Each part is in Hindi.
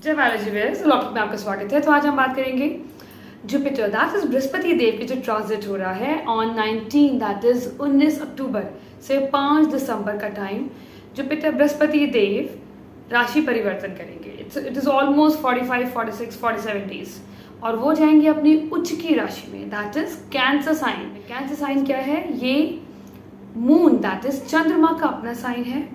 जय बालाजी वेल्स लॉकिंग में आपका स्वागत है। तो आज हम बात करेंगे जुपिटर, दैट इज बृहस्पति देव की जो ट्रांजिट हो रहा है ऑन 19, दैट इज 19 अक्टूबर से 5 दिसंबर का टाइम। जुपिटर बृहस्पति देव राशि परिवर्तन करेंगे। इट इज ऑलमोस्ट 45, 46, 47 डेज और वो जाएंगे अपनी उच्च की राशि में, that is cancer sign. Cancer sign क्या है? ये मून दैट इज चंद्रमा का अपना साइन है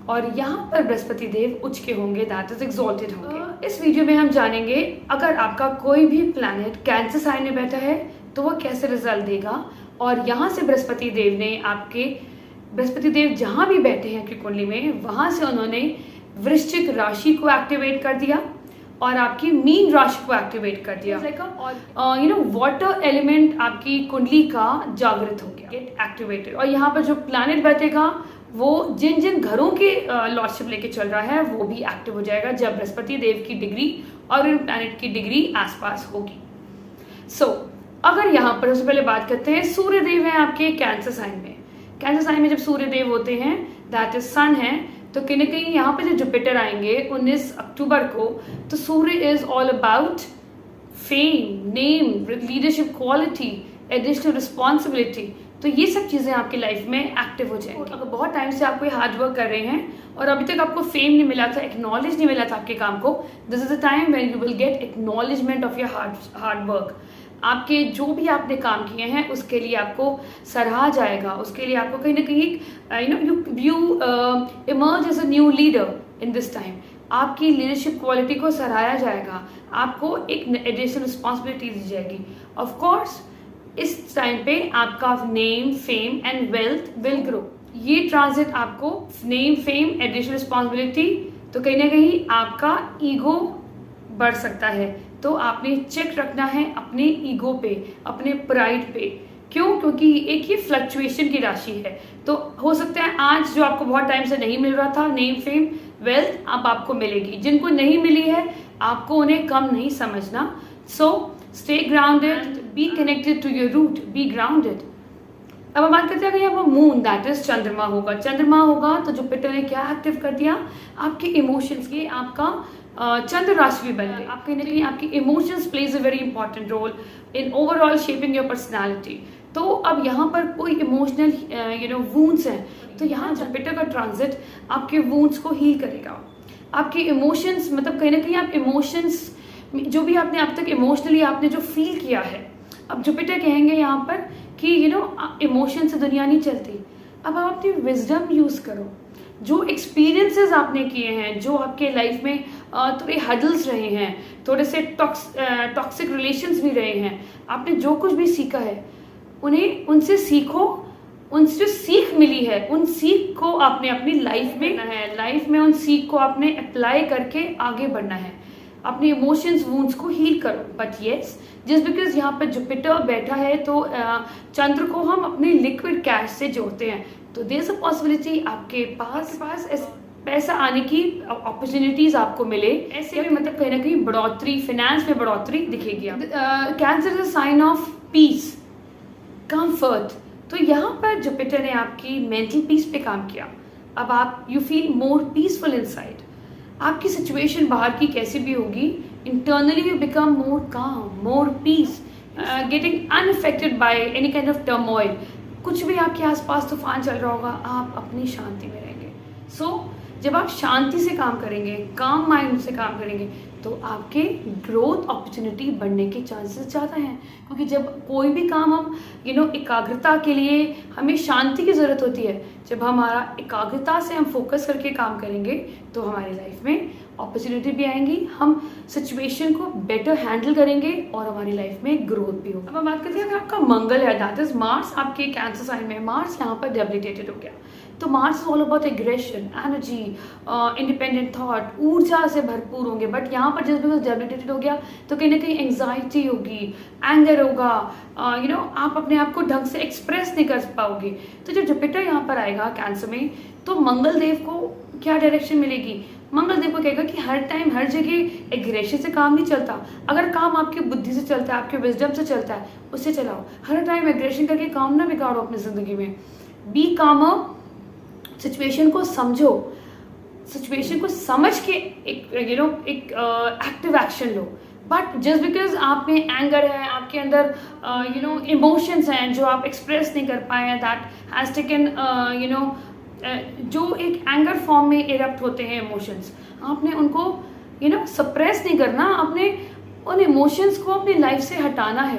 और यहाँ पर बृहस्पति देव उच्च के होंगे, दैट इज एक्सॉल्टेड होंगे। इस वीडियो में हम जानेंगे अगर आपका कोई भी प्लैनेट कैंसर साइन में बैठा है तो वो कैसे रिजल्ट देगा, और यहाँ से बृहस्पति देव ने बृहस्पति देव जहाँ भी बैठे हैं आपकी कुंडली में, वहाँ से उन्होंने वृश्चिक राशि को एक्टिवेट कर दिया और आपकी मीन राशि को एक्टिवेट कर दिया। वाटर एलिमेंट आपकी कुंडली का जागृत हो गया, गेट एक्टिवेटेड। और यहाँ पर जो प्लैनेट बैठेगा वो जिन जिन घरों के लॉर्डशिप लेके चल रहा है वो भी एक्टिव हो जाएगा जब बृहस्पति देव की डिग्री और इन प्लैनेट की डिग्री आसपास होगी। अगर यहाँ पर सबसे पहले बात करते हैं, सूर्य देव है आपके कैंसर साइन में। कैंसर साइन में जब सूर्य देव होते हैं दैट इज सन है, तो कहीं ना कहीं यहाँ पे जो जुपिटर आएंगे 19 अक्टूबर को, तो Surya is all about fame, name, leadership quality, additional responsibility. तो ये सब चीज़ें आपकी लाइफ में एक्टिव हो जाएंगी। अगर बहुत टाइम से आप कोई हार्ड वर्क कर रहे हैं और अभी तक आपको फेम नहीं मिला था, एक्नॉलेज नहीं मिला था आपके काम को, this is the time when you will gate acknowledgement of your hard work. आपके जो भी आपने काम किए हैं उसके लिए आपको सराहा जाएगा, उसके लिए आपको कहीं ना कहीं you emerge as a new leader in this time. आपकी लीडरशिप क्वालिटी को सराहाया जाएगा, आपको एक एडिशनल रिस्पॉन्सिबिलिटी दी जाएगी। ऑफ कोर्स इस टाइम पे आपका name, fame and wealth will grow. ये ट्रांजिट आपको नेम, फेम, एडिशनल रिस्पॉन्सिबिलिटी, तो कहीं ना कहीं आपका ईगो बढ़ सकता है। तो आपने चेक रखना है अपने ईगो पे, अपने प्राइड पे। क्यों? क्योंकि एक ये फ्लक्चुएशन की राशि है। तो हो सकता है आज जो आपको बहुत टाइम से नहीं मिल रहा था नेम, फेम, वेल्थ, अब आपको मिलेगी। जिनको नहीं मिली है आपको उन्हें कम नहीं समझना। So stay grounded, be connected to your root, be grounded. अब हम बात करते हैं अगर यहाँ पर मून दैट इज चंद्रमा होगा। चंद्रमा होगा तो जुपिटर ने क्या एक्टिव कर दिया? आपके इमोशंस की, आपका चंद्र राशि भी बन गई। आप कहीं ना कहीं आपकी emotions plays a very important role in overall shaping your personality. तो अब यहाँ पर कोई इमोशनल वूंड्स हैं, तो यहाँ जुपिटर का ट्रांजिट आपके वूंड्स को हील करेगा। आपके इमोशंस, मतलब कहीं ना कहीं आप इमोशंस जो भी आपने अब तक इमोशनली आपने जो फील किया है, अब जुपिटर कहेंगे यहाँ पर कि इमोशन से दुनिया नहीं चलती। अब आप अपनी विजडम यूज करो। जो एक्सपीरियंसेस आपने किए हैं, जो आपके लाइफ में थोड़े हडल्स रहे हैं, थोड़े से टॉक्सिक रिलेशंस भी रहे हैं, आपने जो कुछ भी सीखा है उनसे सीखो। उनसे जो सीख मिली है उन सीख को आपने अपनी लाइफ में उन सीख को आपने अप्लाई करके आगे बढ़ना है। अपने इमोशंस, वूंड्स को हील करो। बट येस, जस्ट बिकॉज यहाँ पर जुपिटर बैठा है तो चंद्र को हम अपने लिक्विड कैश से जोड़ते हैं, तो देयर इज अ पॉसिबिलिटी आपके पास पैसा आने की अपॉर्चुनिटीज आपको मिले। ऐसे भी मतलब कहीं ना कहीं बढ़ोतरी, फाइनेंस में बढ़ोतरी दिखेगी। Cancer is a sign of peace, comfort. तो यहाँ पर जुपिटर ने आपकी मेंटल पीस पे काम किया। अब आप you feel more peaceful inside. आपकी सिचुएशन बाहर की कैसी भी होगी, internally you become more calm, more peace, getting unaffected by any kind of turmoil. कुछ भी आपके आसपास तूफान चल रहा होगा, आप अपनी शांति में रहेंगे। जब आप शांति से काम करेंगे, काम माइंड से काम करेंगे, तो आपके ग्रोथ अपॉर्चुनिटी बढ़ने के चांसेस ज़्यादा हैं। क्योंकि जब कोई भी काम हम एकाग्रता के लिए हमें शांति की ज़रूरत होती है। जब हमारा एकाग्रता से हम फोकस करके काम करेंगे तो हमारी लाइफ में अपॉर्चुनिटी भी आएंगी, हम सिचुएशन को बेटर हैंडल करेंगे और हमारी लाइफ में ग्रोथ भी होगी। अब हम बात करते हैं अगर आपका मंगल है, दैट इज मार्स आपके कैंसर साइन में। मार्स यहाँ पर डेबिलिटेटेड हो गया, तो Mars is all about aggression, energy, independent thought, ऊर्जा से भरपूर होंगे। बट यहाँ पर जब बिकॉज डेबिलिटेटेड हो गया तो कहीं ना कहीं एंग्जाइटी होगी, एंगर होगा, आप अपने आप को ढंग से एक्सप्रेस नहीं कर पाओगे। तो जब जुपिटर यहाँ पर आएगा कैंसर में, तो मंगल देव को क्या डायरेक्शन मिलेगी? मंगल देव को कहेगा कि हर टाइम हर जगह एग्रेशन से काम नहीं चलता। अगर काम आपकी बुद्धि से चलता है, आपके विजडम से चलता है, उससे चलाओ। हर टाइम एग्रेशन करके काम ना बिगाड़ो अपनी जिंदगी में। बी कामर, सिचुएशन को समझो, सिचुएशन को समझ के एक एक active action low. But just because आप में एंगर है, आपके अंदर इमोशंस हैं जो आप एक्सप्रेस नहीं कर पाए हैं, दैट हैज़ टेकन जो एक एंगर फॉर्म में इरप्ट होते हैं इमोशंस, आपने उनको सप्रेस नहीं करना, आपने उन इमोशंस को अपनी लाइफ से हटाना है।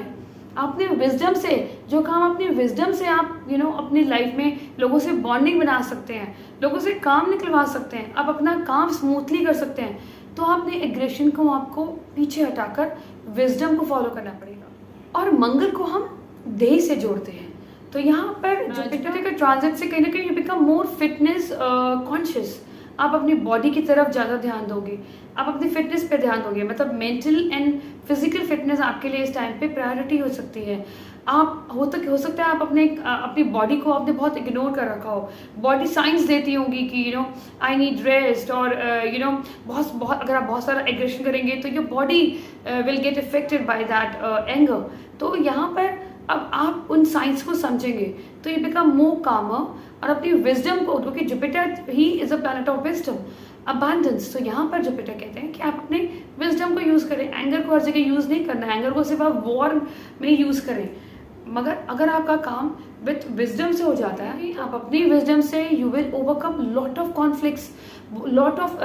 आपने विजडम से जो काम, अपनी विजडम से आप अपनी लाइफ में लोगों से बॉन्डिंग बना सकते हैं, लोगों से काम निकलवा सकते हैं, आप अपना काम स्मूथली कर सकते हैं, तो आपने एग्रेशन को आपको पीछे हटाकर विजडम को फॉलो करना पड़ेगा। और मंगल को हम देह से जोड़ते हैं, तो यहाँ पर जुपिटर का ट्रांजिट से कहीं ना कहीं you become more fitness conscious. आप अपनी बॉडी की तरफ ज़्यादा ध्यान दोगे, आप अपनी फिटनेस पे ध्यान दोगे, मतलब मेंटल एंड फिजिकल फिटनेस आपके लिए इस टाइम पे प्रायोरिटी हो सकती है। आप हो सकता है आप अपनी बॉडी को आपने बहुत इग्नोर कर रखा हो, बॉडी साइंस देती होंगी कि आई नीड रेस्ट, और बहुत अगर आप बहुत सारा एग्रेशन करेंगे तो your body will get affected by that anger. तो यहाँ पर अब आप उन साइंस को समझेंगे तो ये बिकम मोर कामर, और अपनी विजडम को, क्योंकि Jupiter he is a planet of wisdom, abundance, तो यहाँ पर जुपिटर कहते हैं कि आप अपने विजडम को यूज़ करें, एंगर को हर जगह यूज़ नहीं करना है, एंगर को सिर्फ आप वॉर में यूज़ करें। मगर अगर आपका काम विथ विजडम से हो जाता है, आप अपनी विजडम से you will overcome lot of conflicts, lot of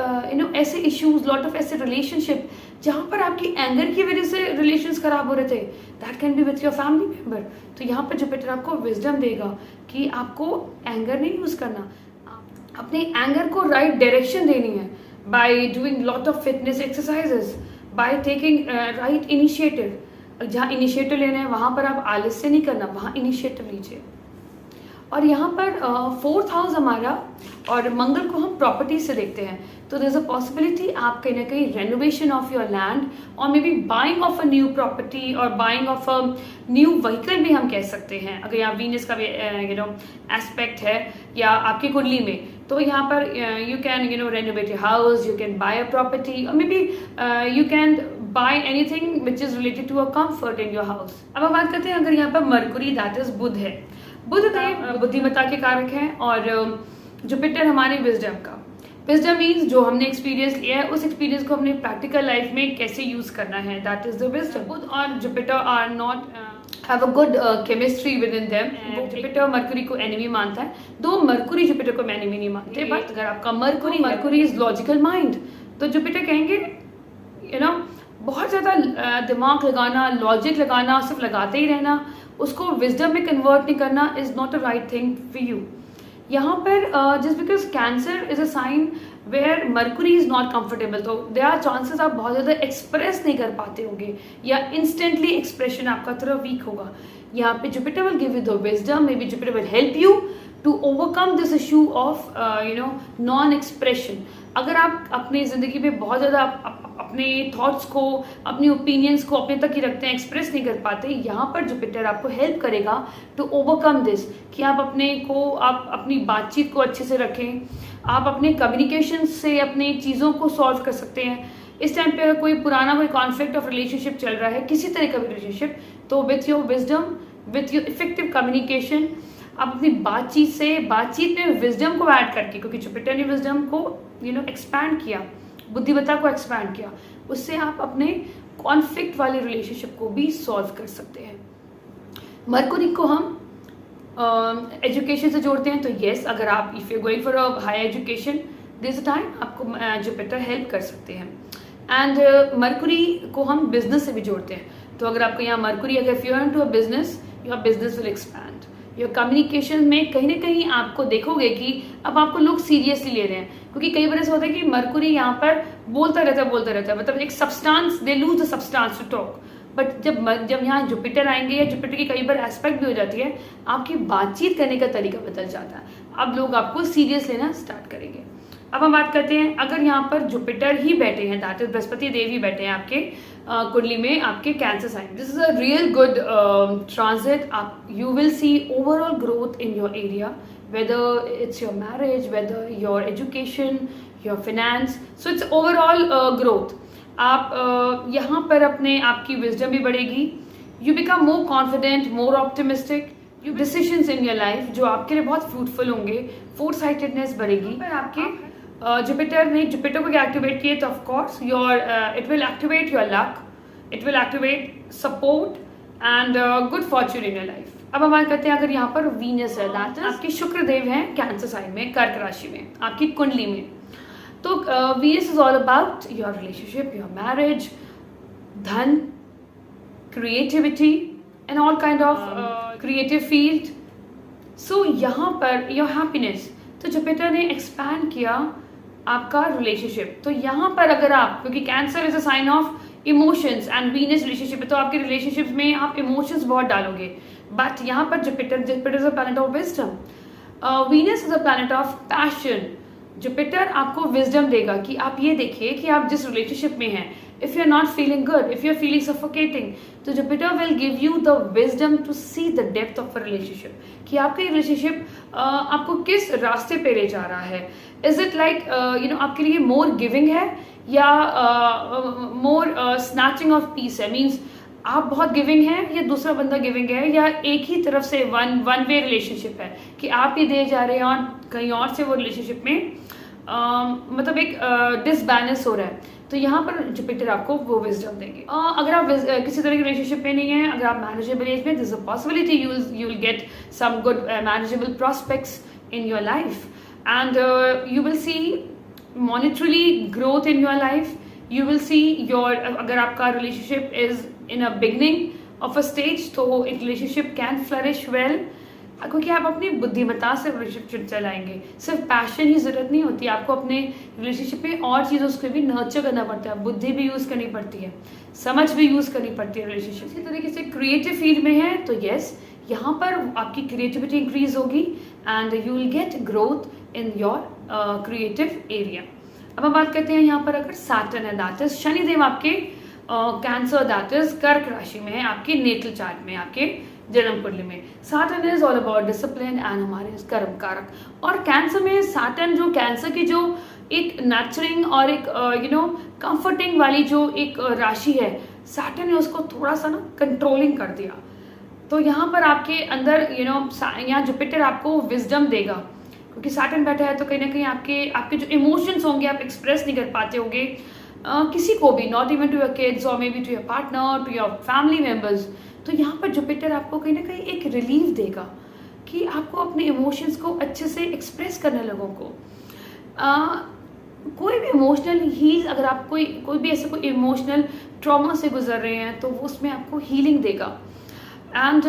ऐसे इश्यूज, लॉट ऑफ ऐसे रिलेशनशिप जहाँ पर आपकी एंगर की वजह से रिलेशंस खराब हो रहे थे, that can be with your family member. तो यहाँ पर जुपिटर आपको विजडम देगा कि आपको एंगर नहीं यूज़ करना, अपने एंगर को राइट डायरेक्शन देनी है by doing lot of fitness exercises, by taking right initiative. जहाँ इनिशिएटिव लेना है वहाँ पर आप आलस से नहीं करना, वहाँ इनिशिएटिव लीजिए। और यहाँ पर 4th हाउस हमारा, और मंगल को हम प्रॉपर्टी से देखते हैं, तो देयर इज अ पॉसिबिलिटी आप कहीं ना कहीं रेनोवेशन ऑफ योर लैंड, और may be buying of a new property, और buying of a new vehicle भी हम कह सकते हैं। अगर यहाँ वीनस का भी एस्पेक्ट है या आपकी कुंडली में, तो यहाँ पर you can renovate your house, you can buy a property, और may be you can buy anything which is related to a comfort in your house. अब हम बात करते हैं अगर यहाँ पर मरकुरी, दैट इज बुध है। बुध देव बुद्धिमत्ता के कारक हैं, और जुपिटर हमारे विजडम का। विजडम मीन्स जो हमने एक्सपीरियंस लिया है उस एक्सपीरियंस को अपने प्रैक्टिकल लाइफ में कैसे यूज करना है, that is the wisdom. Budh और Jupiter are not have a good chemistry with in them. Jupiter Mercury को एनिमी मानता है, दो मरकुरी जुपिटर को एनिमी नहीं मानते। बट अगर आपका मरकुरी इज लॉजिकल माइंड, तो जुपिटर कहेंगे बहुत ज़्यादा दिमाग लगाना, लॉजिक लगाना, सिर्फ लगाते ही रहना, उसको विजडम में कन्वर्ट नहीं करना is not a right thing for you. यहाँ पर just because cancer is a sign where Mercury is not comfortable, तो देयर आर चांसेस आप बहुत ज़्यादा एक्सप्रेस नहीं कर पाते होंगे, या इंस्टेंटली एक्सप्रेशन आपका थोड़ा वीक होगा। यहाँ पे Jupiter will give you the wisdom, maybe Jupiter will help you to overcome this issue of non expression. अगर आप अपनी ज़िंदगी में बहुत ज़्यादा अपने थॉट्स को, अपनी ओपिनियंस को अपने तक ही रखते हैं, एक्सप्रेस नहीं कर पाते, यहाँ पर जुपिटर आपको हेल्प करेगा टू ओवरकम दिस, कि आप अपनी बातचीत को अच्छे से रखें, आप अपने कम्युनिकेशन से अपनी चीज़ों को सॉल्व कर सकते हैं। इस टाइम पे अगर कोई कॉन्फ्लिक्ट ऑफ रिलेशनशिप चल रहा है, किसी तरह का भी रिलेशनशिप, तो with your wisdom, with your effective communication, आप अपनी बातचीत में विजडम को ऐड करके, क्योंकि जुपिटर ने विजडम को एक्सपैंड किया, बुद्धिमत्ता को एक्सपैंड किया, उससे आप अपने कॉन्फ्लिक्ट वाले रिलेशनशिप को भी सॉल्व कर सकते हैं। मरकुरी को हम एजुकेशन से जोड़ते हैं, तो येस, अगर आप if you going for a high education, this time आपको जुपिटर हेल्प कर सकते हैं। एंड मरकुरी को हम बिजनेस से भी जोड़ते हैं, तो अगर आपको यहाँ मरकुरी, अगर if you are into a business, your business will expand. Your communication में कहीं ना कहीं आपको देखोगे कि अब आपको लोग सीरियसली ले रहे हैं, क्योंकि कई बार ऐसा होता है कि मरकुरी यहाँ पर बोलता रहता है, मतलब एक substance, they lose the substance to talk. But जब यहाँ जुपिटर आएंगे, या जुपिटर की कई बार एस्पेक्ट भी हो जाती है, आपकी बातचीत करने का तरीका बदल जाता है, अब लोग आपको सीरियस लेना स्टार्ट करेंगे। अब हम बात करते हैं अगर यहाँ पर जुपिटर ही बैठे हैं, दैट इज बृहस्पति देव ही बैठे हैं आपके कुंडली में, आपके cancer sign, this is a real good transit. आप you will see overall growth in your area, whether it's your marriage, whether your education, your finance, so it's overall growth. आप यहाँ पर आपकी विजडम भी बढ़ेगी, you become more confident, more optimistic, you decisions in your life जो आपके लिए बहुत फ्रूटफुल होंगे, foresightedness बढ़ेगी, पर आपके जुपिटर को क्या एक्टिवेट किए, तो of course it will activate your luck, it will activate support and good Fortune in your life. अब हम बात करते हैं अगर यहाँ पर वीनस है, दैट इज आपके शुक्र देव हैं कैंसर साइन में, कर्क राशि में, आपकी कुंडली में। तो Venus is all about your relationship, your marriage, धन, creativity and all kind of creative field. So यहाँ पर योर हैप्पीनेस, तो जुपिटर ने एक्सपैंड किया आपका रिलेशनशिप। तो यहाँ पर अगर आप, क्योंकि cancer is a sign of emotions and Venus relationship है, तो आपके रिलेशनशिप में आप इमोशंस बहुत डालोगे। बट यहाँ पर Jupiter is a planet of wisdom, Venus is a planet of passion. Jupiter आपको विजडम देगा कि आप ये देखिए कि आप जिस रिलेशनशिप में हैं, if you are not feeling good, if you are feeling suffocating, तो Jupiter will give you the wisdom to see the depth of a relationship, कि आपका रिलेशनशिप आपको किस रास्ते पे ले जा रहा है। इज इट लाइक आपके लिए मोर गिविंग है या मोर स्नैचिंग ऑफ पीस है, मीन्स आप बहुत गिविंग हैं या दूसरा बंदा गिविंग है, या एक ही तरफ से वन वे रिलेशनशिप है कि आप ही दे जा रहे हैं और कहीं और से वो रिलेशनशिप में मतलब एक डिसबैलेंस हो रहा है। तो यहाँ पर जुपिटर आपको वो विजडम देंगे। अगर आप किसी तरह की रिलेशनशिप में नहीं है, अगर आप मैनेजेबल एज में, this is a possibility you will get some good manageable prospects in your life and you will see monetarily growth in your life. You will see your, अगर आपका relationship is in a beginning of a stage, तो एक रिलेशनशिप कैन फ्लरिश वेल, क्योंकि आप अपनी बुद्धिमत्ता से रिलेशनशिप चलाएंगे। सिर्फ पैशन ही जरूरत नहीं होती, आपको अपने रिलेशनशिप में और चीज़ों से भी नर्चर करना पड़ता है, बुद्धि भी यूज़ करनी पड़ती है, समझ भी यूज़ करनी पड़ती है रिलेशनशिप। इसी तरीके से क्रिएटिव फील्ड में है तो यस, यहाँ पर आपकी क्रिएटिविटी इंक्रीज होगी and you will gate growth in your creative area. अब हम बात करते हैं यहाँ पर अगर सैटर्न है, दैट इज शनिदेव आपके कैंसर, दैट इज कर्क राशि में है, आपके नेटल चार्ट में, आपके जन्म कुंडली में। Saturn is all about discipline and हमारे कर्म कारक। और कैंसर में सैटर्न, जो कैंसर की जो एक नर्चरिंग और एक कंफर्टिंग वाली जो एक राशि है, सैटर्न ने उसको थोड़ा सा ना कंट्रोलिंग कर दिया। तो यहाँ पर आपके अंदर यहाँ जुपिटर आपको विजडम देगा, क्योंकि सैटर्न बैठा है तो कहीं ना कहीं आपके जो इमोशंस होंगे आप एक्सप्रेस नहीं कर पाते होंगे किसी को भी, not even to your kids और may be to your partner, to your family members. तो यहाँ पर जुपिटर आपको कहीं ना कहीं एक रिलीफ देगा कि आपको अपने इमोशंस को अच्छे से एक्सप्रेस करने लोगों को। कोई भी इमोशनल हील, अगर आप कोई भी ऐसे कोई इमोशनल ट्रॉमा से गुजर रहे हैं तो वो उसमें आपको हीलिंग देगा। एंड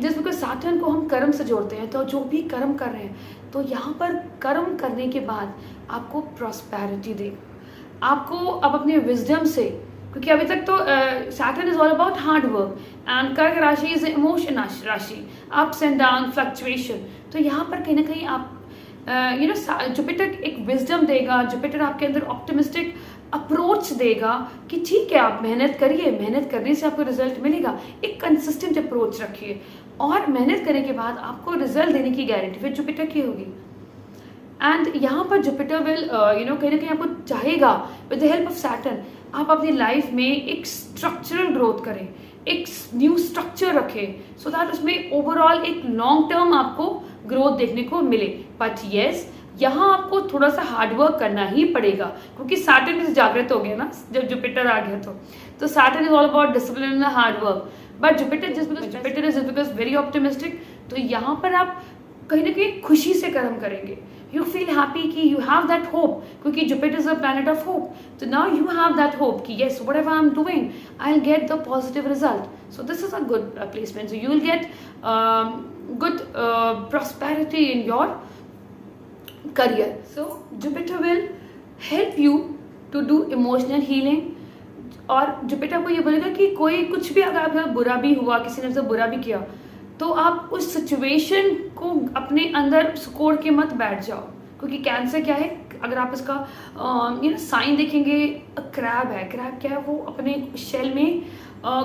जिस बिकॉज सैटर्न को हम कर्म से जोड़ते हैं, तो जो भी कर्म कर रहे हैं तो यहाँ पर कर्म करने के बाद आपको प्रॉस्पेरिटी देगा। आपको अब अपने विजडम से, क्योंकि अभी तक तो Saturn is all about hard work and कर्क राशि इज इमोशन राशि, अप्स एंड डाउन, फ्लक्चुएशन। तो यहाँ पर कहीं ना कहीं आप जुपिटर एक विजडम देगा, जुपिटर आपके अंदर ऑप्टिमिस्टिक अप्रोच देगा कि ठीक है आप मेहनत करिए, मेहनत करने से आपको रिजल्ट मिलेगा। एक कंसिस्टेंट अप्रोच रखिए और मेहनत करने के बाद आपको रिजल्ट देने की गारंटी फिर जुपिटर की होगी। एंड यहाँ पर जुपिटर विल कहीं ना कहीं आपको चाहेगा with the help of Saturn आप अपनी लाइफ में एक स्ट्रक्चरल ग्रोथ करें, एक न्यू स्ट्रक्चर रखें, सो दैट उसमें ओवरऑल एक लॉन्ग टर्म आपको ग्रोथ देखने को मिले। बट येस, यहाँ आपको थोड़ा सा हार्डवर्क करना ही पड़ेगा, क्योंकि सैटर्न इज जागृत हो गया ना जब जुपिटर आ गया। तो Saturn is all about discipline and hard work, but Jupiter is because very optimistic. तो यहाँ पर आप कहीं ना कहीं खुशी से कर्म करेंगे, यू फील हैप्पी कि यू हैव दैट होप, क्योंकि Jupiter is a planet of hope. तो now you have that hope कि yes, whatever I'm doing, I'll get the positive result. So this is a good placement. So you will get good prosperity in your career. So Jupiter will help you to do emotional healing. और जुपिटर को ये बोलेगा कि कोई कुछ भी अगर आपका बुरा भी हुआ, किसी ने आपसे बुरा भी किया, तो आप उस सिचुएशन को अपने अंदर सुकोड़ के मत बैठ जाओ, क्योंकि कैंसर क्या है, अगर आप इसका साइन देखेंगे, क्रैब है। क्रैब क्या है, वो अपने शेल में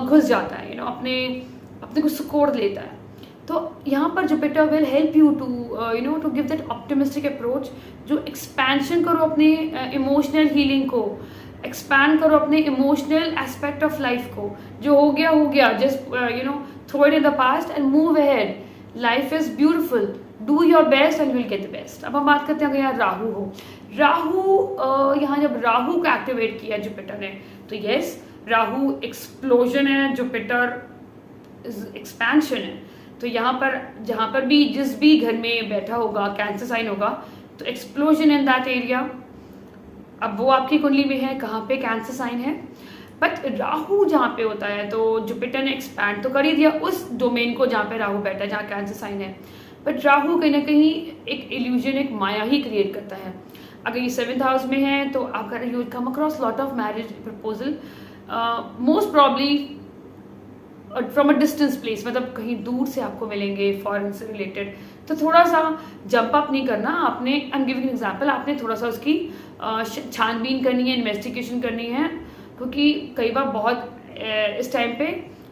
घुस जाता है, अपने को सुकोड़ लेता है। तो यहाँ पर Jupiter will help you to give that optimistic approach, जो एक्सपेंशन करो अपने इमोशनल हीलिंग को, एक्सपैंड करो अपने इमोशनल एस्पेक्ट ऑफ लाइफ को। जो हो गया, just throw it in the past and move ahead. Life is beautiful. Do your best and you will get the best. अब हम बात करते हैं अगर यहाँ राहु हो, राहु यहाँ जब राहु को एक्टिवेट किया जुपिटर ने, तो यस राहु एक्सप्लोजन है, जुपिटर एक्सपेंशन है। तो यहाँ पर जहाँ पर भी जिस भी घर में बैठा होगा कैंसर साइन होगा, तो एक्सप्लोजन इन दैट एरिया। अब वो आपकी कुंडली में है कहाँ पे कैंसर साइन है, बट राहु जहाँ पे होता है तो जुपिटर ने एक्सपैंड तो कर ही दिया उस डोमेन को जहाँ पे राहु बैठा है, जहाँ कैंसर साइन है। बट राहु कहीं ना कहीं एक इल्यूजन, एक माया ही क्रिएट करता है। अगर ये 7th हाउस में है तो अगर you come across lot of marriage proposal, most probably from a distance place, मतलब कहीं दूर से आपको मिलेंगे फॉरेन से रिलेटेड। तो थोड़ा सा जंप अप नहीं करना आपने। आई एम गिविंग एग्जांपल, आपने थोड़ा सा उसकी छानबीन करनी है, इन्वेस्टिगेशन करनी है, क्योंकि कई बार बहुत इस टाइम पे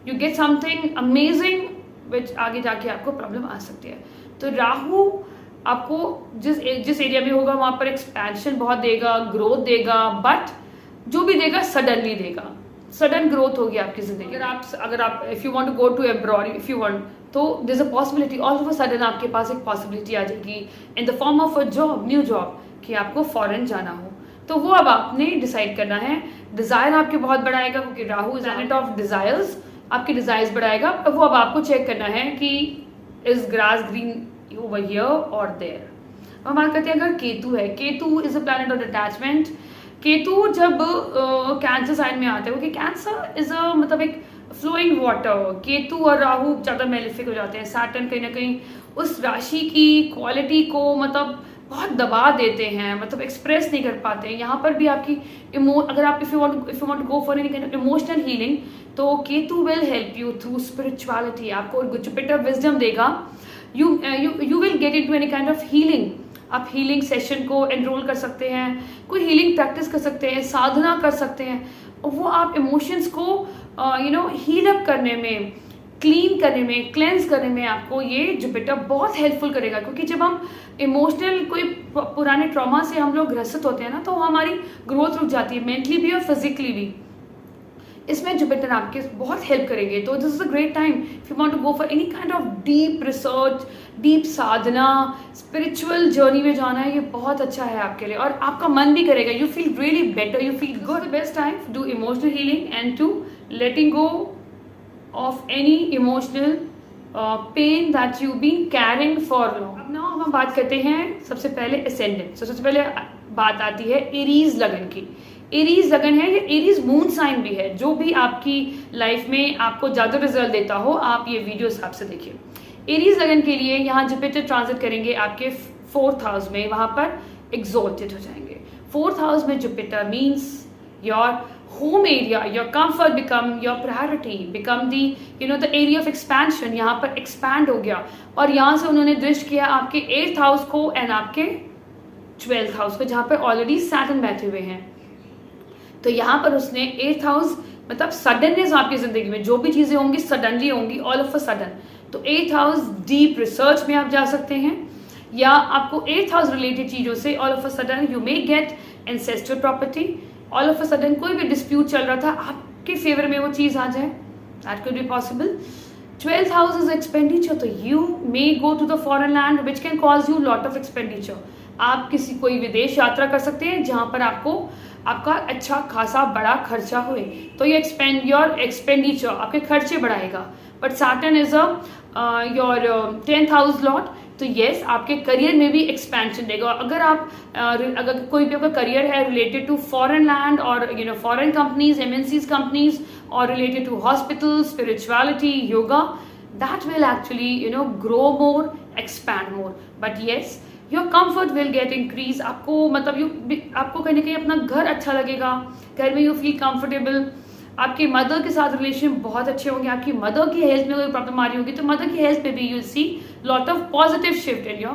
यू गेट समथिंग अमेजिंग विच आगे जाके आपको प्रॉब्लम आ सकती है। तो राहु आपको जिस एरिया में होगा वहाँ पर एक्सपेंशन बहुत देगा, ग्रोथ देगा, बट जो भी देगा सडनली देगा, सडन ग्रोथ होगी आपकी जिंदगी। अगर आप if you want to go to abroad, if you want, तो there is a possibility, all of a sudden आपके पास एक पॉसिबिलिटी आ जाएगी in the form of a job, new job, कि आपको फॉरेन जाना हो। तो वो अब आपने डिसाइड करना है। डिजायर आपके बहुत बढ़ाएगा, क्योंकि Rahu is planet of desires, आपके डिजायर्स बढ़ाएगा। अब वो अब आपको चेक करना है कि is grass green over here और देयर। हम बात करते हैं अगर केतु है, Ketu is a planet of attachment. Ketu जब कैंसर साइन में आता है, क्योंकि कैंसर इज अ मतलब एक फ्लोइंग वाटर, केतु और राहु ज़्यादा मेलिफिक हो जाते हैं। सैटर्न कहीं ना कहीं उस राशि की क्वालिटी को मतलब बहुत दबा देते हैं, मतलब एक्सप्रेस नहीं कर पाते हैं। यहाँ पर भी आपकी अगर आप if you want go for any kind of emotional healing, तो Ketu will help you through spirituality. आपको जुपिटर विजडम देगा, you will get into any kind of healing. आप हीलिंग सेशन को एनरोल कर सकते हैं, कोई हीलिंग प्रैक्टिस कर सकते हैं, साधना कर सकते हैं, और वो आप इमोशंस को हील अप करने में, क्लीन करने में, क्लेंस करने में आपको ये जुपिटर बहुत हेल्पफुल करेगा। क्योंकि जब हम इमोशनल कोई पुराने ट्रॉमा से हम लोग ग्रसित होते हैं ना, तो हमारी ग्रोथ रुक जाती है, मेंटली भी और फिजिकली भी। इसमें जुपिटर आपके बहुत हेल्प करेंगे। तो this is a great time if you want to go for any kind of deep research, deep sadhana, spiritual journey में जाना है, ये बहुत अच्छा है आपके लिए, और आपका मन भी करेगा, you feel really better, you feel good. Best time do emotional healing and to letting go of any emotional pain that you been carrying for long. अब ना हम बात करते हैं सबसे पहले एसेंडेंट। सबसे पहले बात आती है एरीज लगन की। एरीज लगन है, ये एरीज मून साइन भी है। जो भी आपकी लाइफ में आपको ज़्यादा रिजल्ट देता हो, आप ये वीडियो हिसाब से देखिए। एरीज लगन के लिए यहाँ जुपिटर ट्रांजिट करेंगे आपके 4th हाउस में, वहाँ पर एग्जॉल्टेड हो जाएंगे। 4th हाउस में Jupiter means your home area, your comfort become your priority, become the area of expansion। यहाँ पर expand हो गया, और यहाँ से उन्होंने दृष्टि किया आपके 8th हाउस को एंड आपके 12th हाउस को, जहाँ पर ऑलरेडी सैटर्न बैठे हुए हैं। तो यहाँ पर उसने 8th हाउस, मतलब सडननेस आपकी जिंदगी में जो भी चीजें होंगी सडनली होंगी, ऑल ऑफ अ सडन। तो 8th हाउस डीप रिसर्च में आप जा सकते हैं, या आपको 8th हाउस रिलेटेड चीजों से all of a sudden you may gate ancestral property. All of a sudden कोई भी डिस्प्यूट चल रहा था, आपके फेवर में वो चीज आ जाए, that could be possible. 12th house is expenditure, तो you may go to the foreign land which can cause you lot of expenditure. आप कोई विदेश यात्रा कर सकते हैं जहां पर आपका अच्छा खासा बड़ा खर्चा हुए, तो ये योर एक्सपेंडिचर आपके खर्चे बढ़ाएगा। But Saturn is your 10th house Lord, तो येस आपके करियर में भी एक्सपेंशन देगा। अगर कोई भी आपका करियर है रिलेटेड टू फॉरेन लैंड और फॉरेन कंपनीज, एमएनसीज कंपनीज, और related to hospital, spirituality, yoga, that will actually grow more, expand more. But yes your comfort will get increase. आपको मतलब आपको कहीं ना कहीं अपना घर अच्छा लगेगा, घर में यू फील कंफर्टेबल। आपके मदर के साथ रिलेशन बहुत अच्छे होंगे। आपकी मदर की हेल्थ में कोई प्रॉब्लम आ रही होगी, तो मदर की हेल्थ में भी you see lot of positive shift in your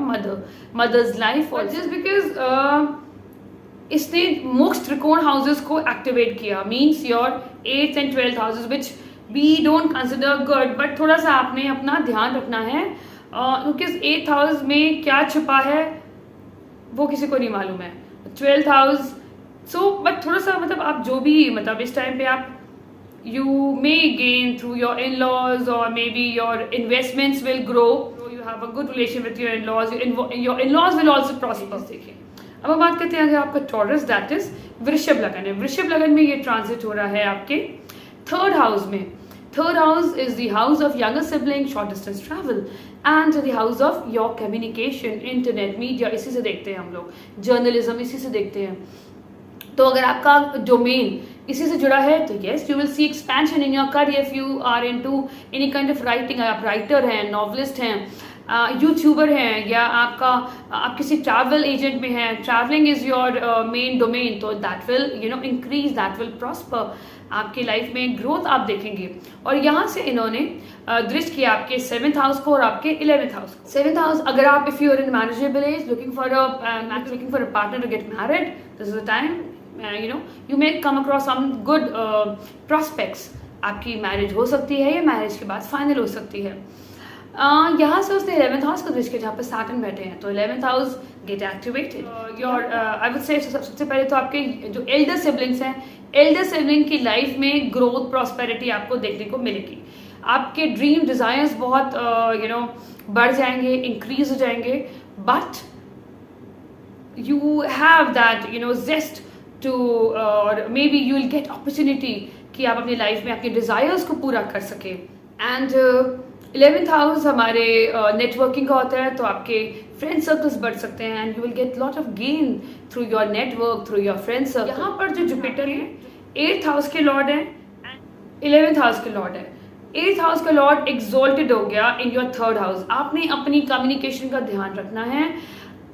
mother's life. और जस्ट बिकॉज इसने मोक्ष त्रिकोण हाउसेस को एक्टिवेट किया, means your 8th and 12th houses which we don't consider good, but थोड़ा सा आपने अपना ध्यान रखना है, क्योंकि 8th हाउस में क्या छुपा है वो किसी को नहीं मालूम है। 12th हाउस बट थोड़ा सा आप जो भी इस टाइम पे आप you may gain through your in-laws, or maybe your investments will grow, so you have a good relation with your in-laws, your in-laws will also prosper। देखिए अब हम बात करते हैं अगर आपका टॉरस दैट इज वृषभ लगन है, वृषभ लगन में ये ट्रांजिट हो रहा है आपके थर्ड हाउस में। Third house is the house of younger sibling, short distance travel and the house of your communication, internet, media, इसी से देखते हैं हम लोग, जर्नलिज्म इसी से देखते हैं। तो अगर आपका डोमेन इसी से जुड़ा है तो yes you will see expansion in your career if you are into any kind of writing, आप राइटर हैं, नॉवलिस्ट हैं, यूट्यूबर हैं, या आप किसी ट्रैवल एजेंट में हैं, travelling is your main domain, तो that will increase, that will prosper, आपकी लाइफ में ग्रोथ आप देखेंगे। और यहाँ से इन्होंने दृष्टि किया आपके 7th हाउस को और आपके 11th हाउस को। 7th हाउस, अगर आप if you are in marriageable age looking for a partner to get married, this is the time you may come across some good prospects, आपकी मैरिज हो सकती है या मैरिज के बाद फाइनल हो सकती है। यहाँ से उसने 11th हाउस को दृष्टि किया जहाँ पर सैटर्न बैठे हैं, तो 11th house gate activated. Your I would say सबसे पहले तो आपके जो एल्डर सिबलिंग्स हैं, एल्डर सिबलिंग की लाइफ में ग्रोथ, प्रॉस्पेरिटी आपको देखने को मिलेगी। आपके ड्रीम डिजायर्स बहुत बढ़ जाएंगे, इंक्रीज हो जाएंगे, but you have that zest to or maybe you will get opportunity कि आप अपनी लाइफ में अपने डिजायर्स को पूरा कर सके। एंड 11th हाउस हमारे नेटवर्किंग का होता है, तो आपके फ्रेंड सर्कल्स बढ़ सकते हैं and you will get lot of gain through your network, through your friend circle. यहाँ पर जो जुपिटर है 8th हाउस के लॉर्ड है, 11th हाउस के लॉर्ड है। 8th हाउस का लॉर्ड एक्सॉल्टेड हो गया इन योर 3rd हाउस। आपने अपनी कम्युनिकेशन का ध्यान रखना है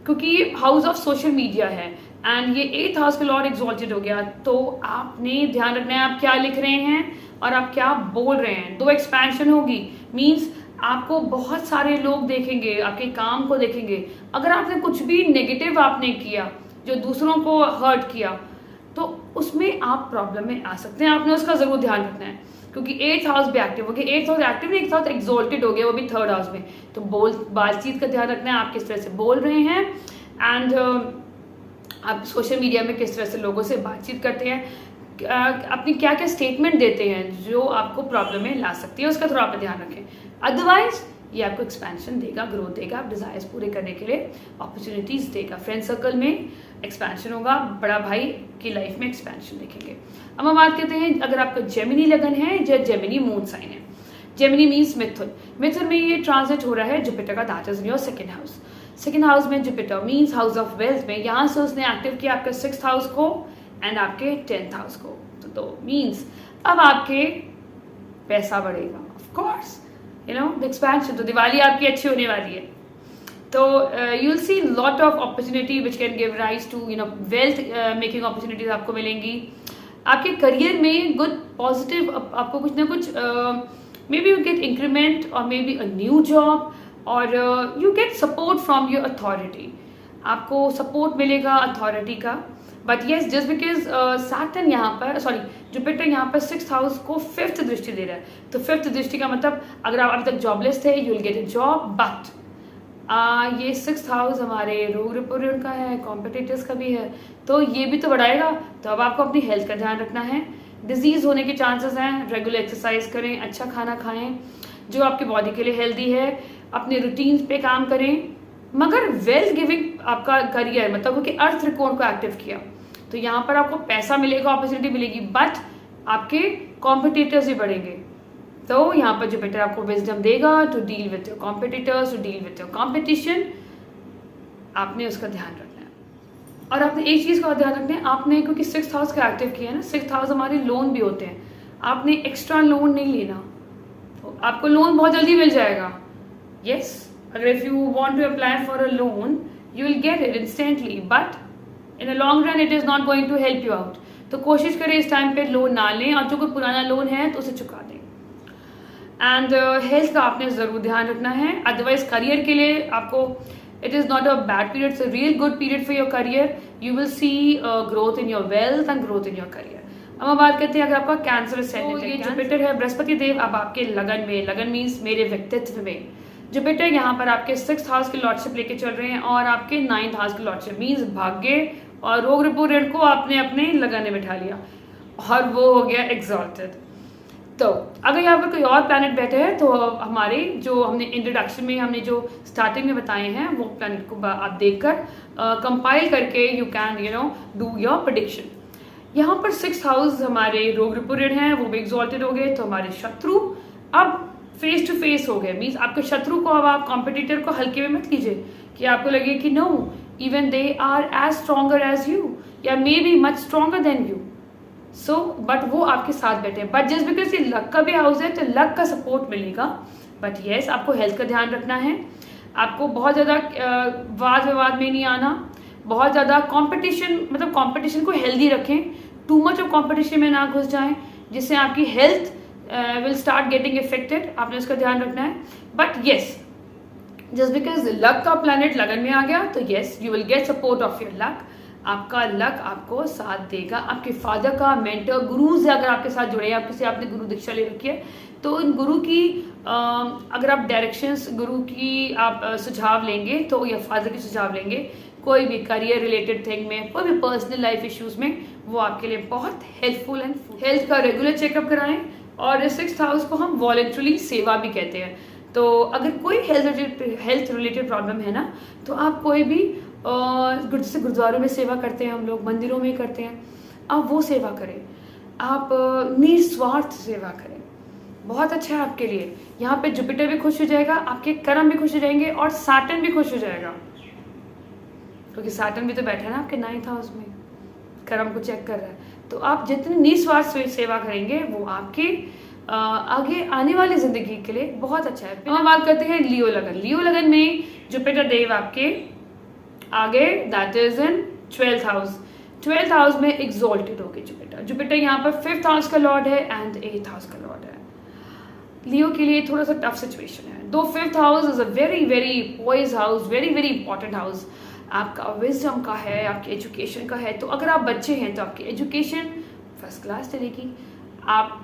क्योंकि ये हाउस ऑफ सोशल मीडिया है एंड ये 8th हाउस का लॉर्ड एक्सॉल्टेड हो गया, तो आपने ध्यान रखना है आप क्या लिख रहे हैं और आप क्या बोल रहे हैं। 2 एक्सपेंशन होगी, मीन्स आपको बहुत सारे लोग देखेंगे, आपके काम को देखेंगे। अगर आपने कुछ भी नेगेटिव आपने किया जो दूसरों को हर्ट किया, तो उसमें आप प्रॉब्लम में आ सकते हैं, आपने उसका जरूर ध्यान रखना है क्योंकि 8th हाउस भी एक्टिव हो गया। 8th हाउस एक्टिव नहीं, 8th हाउस एक्सॉल्टेड हो गया, वो भी 3rd हाउस में। तो बातचीत का ध्यान रखना है, आप किस तरह से बोल रहे हैं एंड आप सोशल मीडिया में किस तरह से लोगों से बातचीत करते हैं, अपनी क्या क्या स्टेटमेंट देते हैं जो आपको प्रॉब्लम में ला सकती है, उसका थोड़ा आप ध्यान रखें। अदरवाइज ये आपको एक्सपेंशन देगा, ग्रोथ देगा, आप डिजायर्स पूरे करने के लिए अपॉर्चुनिटीज देगा। फ्रेंड सर्कल में एक्सपेंशन होगा, बड़ा भाई की लाइफ में एक्सपेंशन देखेंगे। अब हम बात करते हैं अगर आपका जेमिनी लगन है या जेमिनी मून साइन है। जेमिनी मीन्स मिथुन, मिथुन में ये ट्रांजिट हो रहा है जुपिटर का, that is in your 2nd house. 2nd house में Jupiter means house of wealth में, यहाँ से उसने एक्टिव किया आपके 6th हाउस को एंड आपके 10th हाउस को, तो मीन्स अब आपके पैसा बढ़ेगा। ऑफ कोर्स द एक्सपेंशन, तो दिवाली आपकी अच्छी होने वाली है, तो you will see lot of opportunity which can give rise to wealth making opportunities आपको मिलेंगी। आपके करियर में गुड पॉजिटिव आपको कुछ ना कुछ may be you get increment और may be a new job और you get support from your authority, आपको सपोर्ट मिलेगा अथॉरिटी का। But yes just because Saturn यहाँ पर जुपिटर यहाँ पर 6th हाउस को 5th दृष्टि दे रहा है, तो 5th दृष्टि का मतलब अगर आप अभी तक जॉबलेस थे you will gate A job, but ये 6th हाउस हमारे रोग रिपोर्ट का है, कॉम्पिटिटर्स का भी है, तो ये भी तो बढ़ाएगा। तो अब आपको अपनी हेल्थ का ध्यान रखना है, डिजीज होने के चांसेस हैं, रेगुलर एक्सरसाइज करें, अच्छा खाना खाएं जो आपकी बॉडी के लिए हेल्दी है, अपने रूटीन पे काम करें, मगर वेल्थ गिविंग आपका करियर मतलब क्योंकि अर्थ त्रिकोण को एक्टिव किया, तो यहाँ पर आपको पैसा मिलेगा, अपॉर्चुनिटी मिलेगी, बट आपके कॉम्पिटिटर्स भी बढ़ेंगे। तो यहाँ पर जुपिटर आपको विजडम देगा to deal with your competitors, to deal with your competition, आपने उसका ध्यान रखना है। और आपने एक चीज़ का ध्यान रखना है, आपने क्योंकि 6th हाउस का एक्टिव किया है ना, 6th हाउस हमारे लोन भी होते हैं, आपने एक्स्ट्रा लोन नहीं लेना, तो आपको लोन बहुत जल्दी मिल जाएगा। यस अगर if you want to apply for a loan you will get it instantly, but in a long run it is not going to help you out. तो कोशिश करें इस टाइम पे लोन ना लें और जो कोई पुराना लोन है तो उसे चुका दें। एंड हेल्थ का आपने ज़रूर ध्यान रखना है, अदरवाइज करियर के लिए आपको it is not a bad period, it's a real good period for your career, you will C growth in your wealth and growth in your career. अब हम बात करते हैं अगर आपका कैंसर असेंडेंट है, ये जुपिटर है बृहस्पति देव अब आपके लगन में, लगन मीन्स मेरे व्यक्तित्व में, जुपिटर यहाँ पर आपके 6th हाउस की लॉर्डशिप लेके चल रहे हैं और आपके 9th हाउस की लॉर्डशिप मीन्स भाग्य और रोग रिपोर्ट को आपने अपने लगन में बिठा लिया और वो हो गया एग्जॉल्टेड। तो अगर यहाँ पर कोई और प्लैनेट बैठे हैं तो हमारे जो हमने इंट्रोडक्शन में हमने जो स्टार्टिंग में बताए हैं वो प्लैनेट को आप देखकर कंपाइल करके you can do your prediction. यहाँ पर 6th हाउस हमारे रोग रिपोर्टेड हैं, वो भी एग्जॉल्टेड हो गए। तो हमारे शत्रु अब फेस टू फेस हो गए, मीन्स आपके शत्रु को अब आप कॉम्पिटिटर को हल्के में मत लीजिए कि आपको लगे कि no even they are as stronger as you या may be much stronger than you. So but वो आपके साथ बैठे, बट जस्ट बिकॉज ये लक का भी हाउस है तो लक का सपोर्ट मिलेगा। बट येस आपको हेल्थ का ध्यान रखना है, आपको बहुत ज़्यादा वाद विवाद में नहीं आना, बहुत ज़्यादा कंपटीशन मतलब कंपटीशन को हेल्दी रखें, टू मच ऑफ कंपटीशन में ना घुस जाएं जिससे आपकी health will start getting affected, आपने उसका ध्यान रखना है। But yes just because luck का प्लैनेट लगन में आ गया तो yes you will get support of your luck, आपका लक आपको साथ देगा। आपके फादर का मेंटर गुरु से अगर आपके साथ जुड़े, आप किसी आपने गुरु दीक्षा ले रखी है तो इन गुरु की अगर आप डायरेक्शंस गुरु की आप सुझाव लेंगे तो या फादर की सुझाव लेंगे कोई भी करियर रिलेटेड थिंग में, कोई भी पर्सनल लाइफ इश्यूज में, वो आपके लिए बहुत हेल्पफुल एंड हेल्थ का रेगुलर चेकअप कराएं। और 6th हाउस को हम वॉलेंटरली सेवा भी कहते हैं। तो अगर कोई हेल्थ रिलेटेड प्रॉब्लम है ना तो आप कोई भी जैसे गुरुद्वारों में सेवा करते हैं हम लोग, मंदिरों में करते हैं, आप वो सेवा करें, आप निस्वार्थ सेवा करें, बहुत अच्छा है आपके लिए। यहाँ पे जुपिटर भी खुश हो जाएगा, आपके कर्म भी खुश हो जाएंगे और सैटर्न भी खुश हो जाएगा क्योंकि सैटर्न भी तो बैठा है ना आपके 9th हाउस में, कर्म को चेक कर रहा है। तो आप जितनी निस्वार्थ सेवा करेंगे वो आपके आगे आने वाली जिंदगी के लिए बहुत अच्छा है। फिर हम बात करते हैं लियो लगन। लियो लगन में जुपिटर देव आपके आगे that is in 12th house. 12th house में एग्जॉल्टेड हो गए जुपिटर। जुपिटर यहाँ पर 5th हाउस का लॉर्ड है एंड 8th हाउस का लॉर्ड है। लियो के लिए थोड़ा सा टफ सिचुएशन है, though 5th house is a very very poise house, very very important house, आपका विजडम का है, आपकी एजुकेशन का है। तो अगर आप बच्चे हैं तो आपकी एजुकेशन फर्स्ट क्लास चलेगी। आप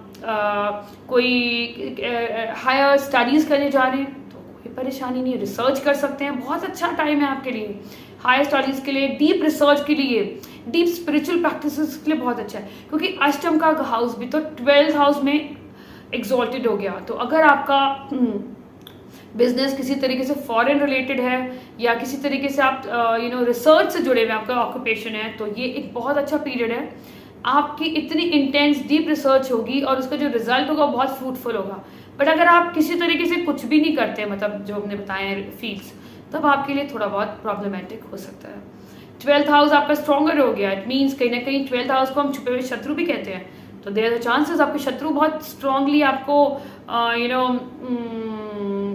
कोई हायर स्टडीज़ करने जा रहे हैं तो कोई परेशानी नहीं है, रिसर्च कर सकते हैं, बहुत अच्छा टाइम है आपके लिए हायर स्टडीज़ के लिए, डीप रिसर्च के लिए, डीप स्पिरिचुअल प्रैक्टिसेस के लिए बहुत अच्छा है क्योंकि अष्टम का हाउस भी तो 12th हाउस में एग्जॉल्टेड हो गया। तो अगर आपका बिजनेस किसी तरीके से फॉरेन रिलेटेड है या किसी तरीके से आप रिसर्च से जुड़े हुए आपका ऑक्यूपेशन है तो ये एक बहुत अच्छा पीरियड है। आपकी इतनी इंटेंस डीप रिसर्च होगी और उसका जो रिजल्ट होगा बहुत फ्रूटफुल होगा। बट अगर आप किसी तरीके से कुछ भी नहीं करते, मतलब जो हमने बताए फील्ड्स, तब आपके लिए थोड़ा बहुत प्रॉब्लमेटिक हो सकता है। 12th हाउस आपका स्ट्रॉन्गर हो गया, इट मीन्स कहीं ना कहीं 12th हाउस को हम छुपे हुए शत्रु भी कहते हैं। तो देयर आर चांसेस आपके शत्रु बहुत स्ट्रांगली आपको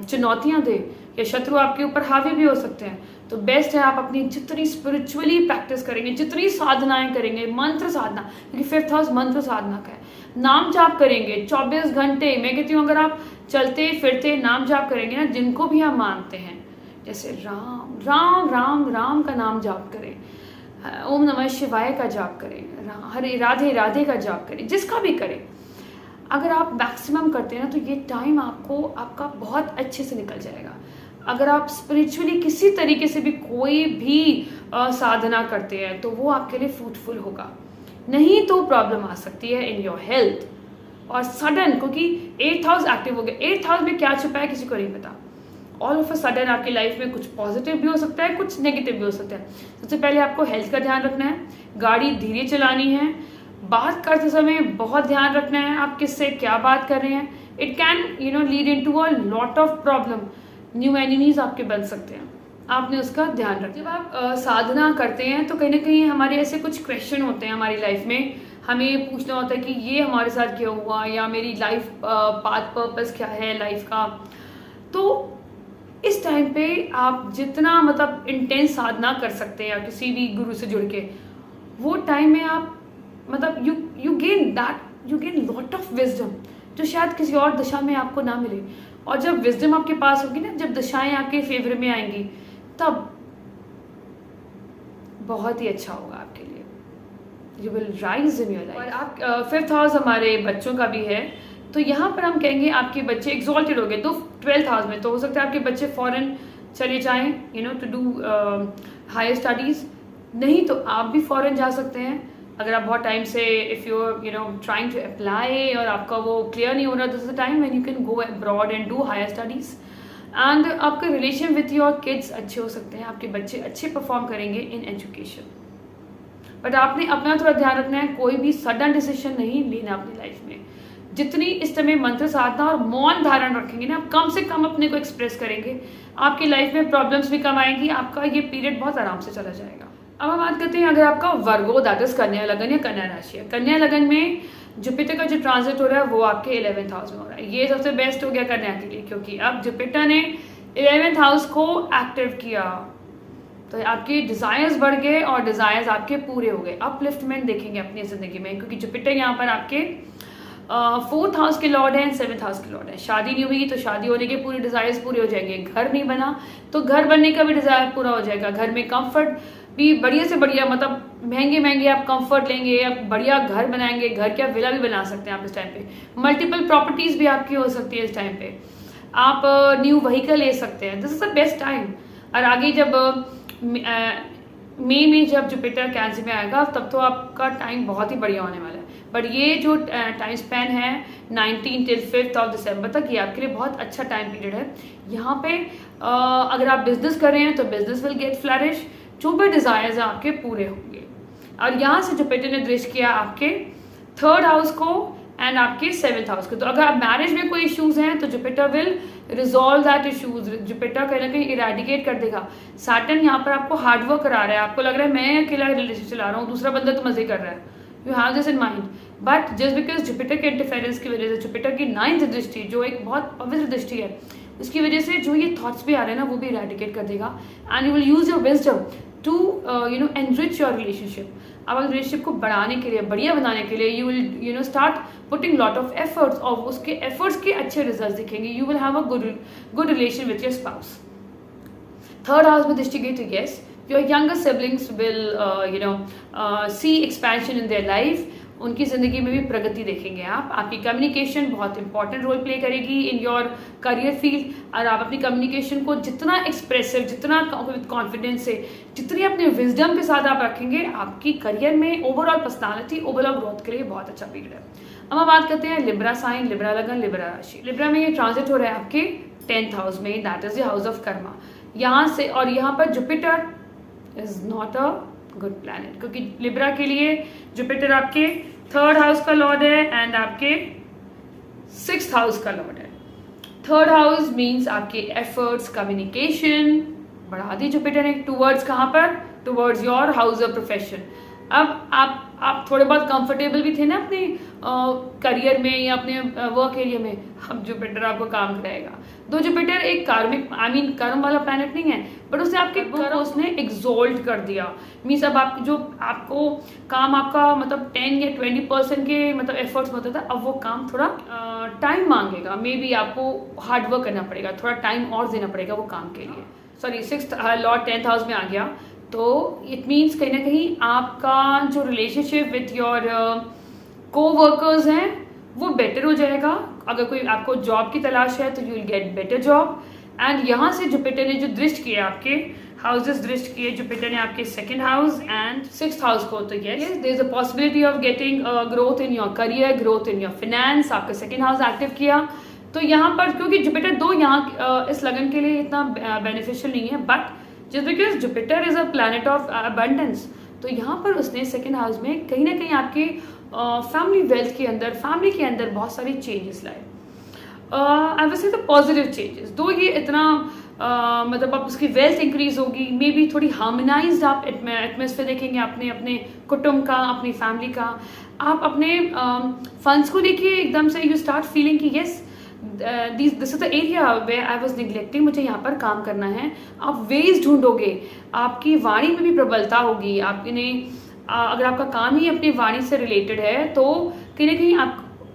चुनौतियां दे या शत्रु आपके ऊपर हावी भी हो सकते हैं। तो बेस्ट है आप अपनी जितनी स्पिरिचुअली प्रैक्टिस करेंगे, जितनी साधनाएं करेंगे, मंत्र साधना, क्योंकि 5th हाउस मंत्र साधना का है, नाम जाप करेंगे 24 घंटे। मैं कहती हूँ अगर आप चलते फिरते नाम जाप करेंगे ना, जिनको भी आप मानते हैं, जैसे राम राम राम राम का नाम जाप करें, ओम नमः शिवाय का जाप करें, हरे राधे राधे का जाप करें, जिसका भी करें, अगर आप मैक्सिमम करते हैं ना तो ये टाइम आपका बहुत अच्छे से निकल जाएगा। अगर आप स्पिरिचुअली किसी तरीके से भी कोई भी साधना करते हैं तो वो आपके लिए फ्रूटफुल होगा, नहीं तो प्रॉब्लम आ सकती है इन योर हेल्थ। और सडन, क्योंकि 8th हाउस एक्टिव हो गया, 8th हाउस में क्या छुपा है किसी को नहीं पता, ऑल ऑफ अ सडन आपकी लाइफ में कुछ पॉजिटिव भी हो सकता है, कुछ नेगेटिव भी हो सकता है। सबसे पहले आपको हेल्थ का ध्यान रखना है, गाड़ी धीरे चलानी है, बात करते समय बहुत ध्यान रखना है आप किससे क्या बात कर रहे हैं। It can lead in to a lot of problem, new enemies आपके बन सकते हैं, आपने उसका ध्यान रखें। जब आप साधना करते हैं तो कहीं ना कहीं हमारे ऐसे कुछ क्वेश्चन होते हैं हमारी लाइफ में, हमें पूछना होता है कि ये हमारे साथ क्यों हुआ, या मेरी लाइफ पाथ पर्पस क्या है लाइफ का। तो इस टाइम पे आप जितना मतलब इंटेंस साधना कर सकते हैं या किसी भी गुरु से जुड़ के, वो टाइम में आप मतलब you gain lot of wisdom जो शायद किसी और दशा में आपको ना मिले। और जब विजडम आपके पास होगी ना, जब दशाएं आपके फेवर में आएंगी, तब बहुत ही अच्छा होगा आपके लिए, you will rise in your life. और आप 5th हाउस हमारे बच्चों का भी है, तो यहाँ पर हम कहेंगे आपके बच्चे एग्जॉल्टेड हो गए तो 12th हाउस में, तो हो सकता है आपके बच्चे फॉरेन चले जाएं टू डू हायर स्टडीज, नहीं तो आप भी फॉरेन जा सकते हैं अगर आप बहुत टाइम से if you know trying to apply और आपका वो क्लियर नहीं हो रहा, this is the time when you can go abroad and do higher studies. And आपके रिलेशन विथ योर किड्स अच्छे हो सकते हैं, आपके बच्चे अच्छे परफॉर्म करेंगे इन एजुकेशन। बट आपने अपना थोड़ा ध्यान रखना है, कोई भी सडन डिसीजन नहीं लेना अपनी लाइफ में। जितनी इस समय मंत्र साधना और मौन धारण रखेंगे ना, आप कम से कम अपने को एक्सप्रेस करेंगे, आपकी लाइफ में प्रॉब्लम्स भी कम आएंगी, आपका ये पीरियड बहुत आराम से चला जाएगा। अब हम बात करते हैं अगर आपका वर्गो दैट इज कन्या लगन या कन्या राशि है। कन्या लगन में जुपिटर का जो ट्रांजिट हो रहा है वो आपके 11th हाउस में हो रहा है। ये सबसे बेस्ट हो गया कन्या के लिए, क्योंकि अब जुपिटर ने 11th हाउस को एक्टिव किया तो आपके डिजायर्स बढ़ गए और डिजायर्स आपके पूरे हो गए। अपलिफ्टमेंट देखेंगे अपनी जिंदगी में, क्योंकि जुपिटर यहाँ पर आपके 4th हाउस के लॉर्ड है, 7th हाउस के लॉर्ड है। शादी नहीं हुई तो शादी होने के पूरे डिजायर्स पूरे हो जाएंगे, घर नहीं बना तो घर बनने का भी डिजायर पूरा हो जाएगा, घर में कंफर्ट भी बढ़िया से बढ़िया, मतलब महंगे महंगे आप कंफर्ट लेंगे, आप बढ़िया घर बनाएंगे, घर क्या विला भी बना सकते हैं आप इस टाइम पे। मल्टीपल प्रॉपर्टीज भी आपकी हो सकती है इस टाइम पे, आप न्यू व्हीकल ले सकते हैं। This is the best time. और आगे जब मई में जब जुपिटर कैंसर में आएगा तब तो आपका टाइम बहुत ही बढ़िया होने वाला है। बट ये जो टाइम स्पैन है 19 till 5th of December तक, ये आपके लिए बहुत अच्छा टाइम पीरियड है। यहाँ पे अगर आप बिजनेस कर रहे हैं तो बिजनेस विल गेट फ्लरिश, जो भी डिजायर्स हैं आपके पूरे होंगे। और यहाँ से जुपिटर ने दृष्टि किया आपके 3rd हाउस को एंड आपके 7th हाउस को। तो अगर आप मैरिज में कोई इश्यूज हैं तो Jupiter will resolve that issues, Jupiter कहीं ना कहीं इरेडिकेट कर देगा। सैटर्न यहाँ पर आपको हार्डवर्क करा रहा है, आपको लग रहा है मैं अकेला रिलेशनशिप चला रहा हूँ, दूसरा बंदा तो मजे कर रहा है, you have this in mind. But just because Jupiter के इंटरफेरेंस की वजह से, जुपिटर की 9th दृष्टि जो एक बहुत पवित्र दृष्टि है, उसकी वजह से जो ये थॉट्स भी आ रहे हैं ना वो भी इरेडिकेट कर देगा। And you will use your wisdom to enrich your relationship. अब रिलेशनशिप को बढ़ाने के लिए, बढ़िया बनाने के लिए you will start putting lot of efforts, और उसके एफर्ट्स के अच्छे रिजल्ट दिखेंगे। You will have a good relation with your spouse. 3rd house में दृष्टि गई तो yes, your younger siblings will see expansion in their life, उनकी जिंदगी में भी प्रगति देखेंगे आप। आपकी कम्युनिकेशन बहुत इंपॉर्टेंट रोल प्ले करेगी इन योर करियर फील्ड, और आप अपनी कम्युनिकेशन को जितना एक्सप्रेसिव, जितना कॉन्फिडेंस से, जितनी अपने विजडम के साथ आप रखेंगे, आपकी करियर में ओवरऑल पर्सनालिटी, ओवरऑल ग्रोथ के लिए बहुत अच्छा पीरियड है। अब हम बात करते हैं लिब्रा साइन, लिब्रा लगन, लिब्रा राशि। लिब्रा में ये ट्रांजिट हो रहा है आपके 10th हाउस में, that is the house of Karma. यहाँ से और यहाँ पर Jupiter is not a good planet, क्योंकि लिब्रा के लिए जुपिटर आपके 3rd हाउस का लॉर्ड है एंड आपके 6th हाउस का लॉर्ड है। 3rd हाउस मीन्स आपके एफर्ट्स, कम्युनिकेशन बढ़ा दी जुपिटर ने टूवर्ड्स कहाँ पर, towards your house of profession. अब आप थोड़े बहुत कंफर्टेबल भी थे ना अपने करियर में या अपने वर्क एरिया में, अब जुपिटर आपको काम कराएगा। दो जुपिटर एक कार्मिक कर्म वाला प्लैनेट नहीं है, बट उसने आपके को उसने एक्सोल्ट कर दिया। मीन्स अब आपको काम आपका मतलब 10 या 20% के मतलब एफर्ट्स होता था, अब वो काम थोड़ा टाइम मांगेगा, मे बी आपको हार्डवर्क करना पड़ेगा, थोड़ा टाइम और देना पड़ेगा वो काम के लिए। Sorry 6th Lord 10th house में आ गया, तो इट मीन्स कहीं ना कहीं आपका जो रिलेशनशिप विथ योर को वर्कर्स हैं वो बेटर हो जाएगा। अगर कोई आपको जॉब की तलाश है तो you will get better job. And यहाँ से जुपिटर ने जो दृष्टि किए आपके हाउसेस, दृष्टि किए जुपिटर ने आपके 2nd house and 6th house को, तो yes there is a possibility of getting growth in your career, growth in your finance. आपका 2nd हाउस एक्टिव किया तो यहाँ पर, क्योंकि जुपिटर दो यहाँ इस लगन के लिए इतना बेनिफिशियल नहीं है, but just because Jupiter is a planet of abundance, तो यहाँ पर उसने 2nd हाउस में कहीं ना कहीं आपके फैमिली वेल्थ के अंदर, फैमिली के अंदर बहुत सारी चेंजेस लाए। I will say the positive changes. दो ये इतना मतलब अब उसकी वेल्थ इंक्रीज होगी, मे बी थोड़ी हार्मोनाइज्ड आप एटमॉस्फेयर देखेंगे अपने कुटुंब का, अपनी फैमिली का। आप अपने फंड्स को देखिए, एकदम से यू स्टार्ट फीलिंग कि yes this is the area way I was neglecting, मुझे यहाँ पर काम करना है। आप वेज ढूंढोगे, आपकी वाणी में भी प्रबलता होगी। आपने अगर आपका काम ही अपनी वाणी से रिलेटेड है तो कहीं ना कहीं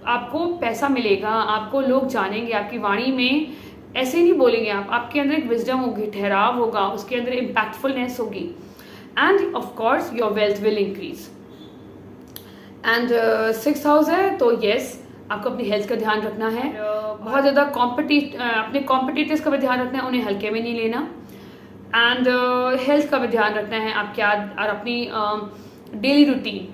आपको पैसा मिलेगा, आपको लोग जानेंगे, आपकी वाणी में ऐसे नहीं बोलेंगे आप, आपके अंदर एक विजडम होगी, ठहराव होगा, उसके अंदर इम्पैक्टफुलनेस होगी, end of course your wealth will increase. And 6th house है तो यस आपको अपनी हेल्थ का ध्यान रखना है, बहुत ज़्यादा अपने कॉम्पिटिटर्स का भी ध्यान रखना है, उन्हें हल्के में नहीं लेना। एंड हेल्थ का भी ध्यान रखना है आप क्या, और अपनी डेली रूटीन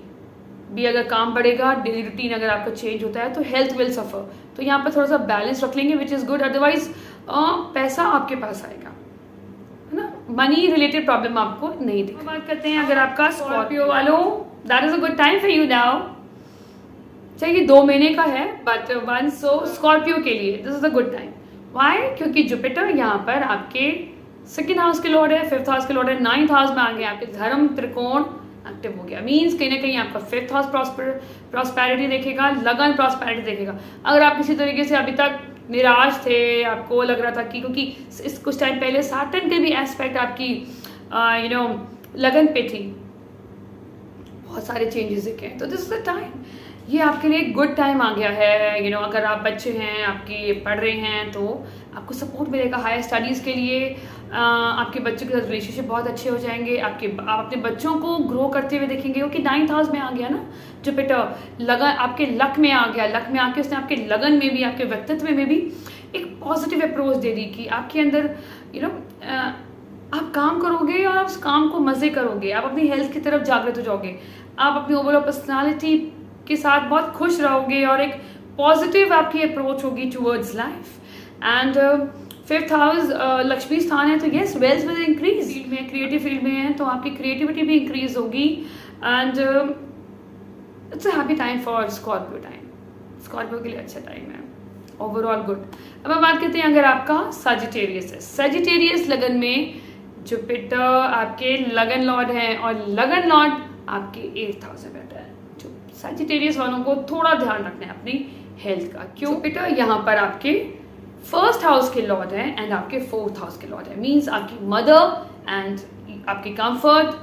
भी अगर काम बढ़ेगा, डेली रूटीन अगर आपका चेंज होता है तो हेल्थ विल सफ़र। तो यहाँ पर थोड़ा सा बैलेंस रख लेंगे विच इज़ गुड, अदरवाइज पैसा आपके पास आएगा, है ना, मनी रिलेटेड प्रॉब्लम आपको नहीं दिखेगी। बात करते हैं अगर आपका स्कॉर्पियो वालों, that is a good time for you now. चाहिए 2 महीने का है बट वन, सो स्कॉर्पियो के लिए this is a good time. Why? क्योंकि जुपिटर यहाँ पर आपके 2nd हाउस के लॉर्ड है, 5th हाउस के लॉर्ड है, 9th हाउस में आ गया, आपके धर्म त्रिकोण एक्टिव हो गया। मीन्स कहीं ना कहीं आपका 5th हाउस प्रॉस्पेरिटी देखेगा, लगन प्रॉस्पेरिटी देखेगा। अगर आप किसी तरीके से अभी तक निराश थे, आपको लग रहा था कि क्योंकि इस कुछ टाइम पहले सैटर्न के भी एस्पेक्ट आपकी लगन पे थी, बहुत सारे चेंजेस दिखे हैं, तो दिस इज द टाइम, ये आपके लिए गुड टाइम आ गया है। अगर आप बच्चे हैं, आपकी पढ़ रहे हैं, तो आपको सपोर्ट मिलेगा हायर स्टडीज़ के लिए। आपके बच्चों के साथ रिलेशनशिप बहुत अच्छे हो जाएंगे, आप अपने बच्चों को ग्रो करते हुए देखेंगे, क्योंकि 9th हाउस में आ गया ना जुपिटर, लगन आपके लक में आ गया, लक में आके उसने आपके लगन में भी, आपके व्यक्तित्व में भी एक पॉजिटिव अप्रोच दे दी कि आपके अंदर आप काम करोगे और आप उस काम को मज़े करोगे, आप अपनी हेल्थ की तरफ जागृत हो जाओगे, आप अपनी ओवरऑल पर्सनालिटी के साथ बहुत खुश रहोगे और एक पॉजिटिव आपकी अप्रोच होगी towards life. And 5th house Lakshmi स्थान है, तो yes wealth will increase. Field में, क्रिएटिव फील्ड में है तो आपकी क्रिएटिविटी भी इंक्रीज होगी। And it's a happy time for Scorpio time, Scorpio के लिए अच्छा टाइम है, ओवरऑल गुड। अब हम बात करते हैं अगर आपका सजिटेरियस है। सजिटेरियस लगन में जुपिटर आपके लगन लॉर्ड है और लगन लॉर्ड आपके 8th हाउस में बैठा है। जो सजिटेरियस वालों को थोड़ा ध्यान रखना है अपनी हेल्थ का, क्यों? जुपिटर यहाँ पर आपके 1st हाउस के लॉर्ड है एंड आपके 4th हाउस के लॉर्ड है। मीन्स आपकी मदर एंड आपकी comfort,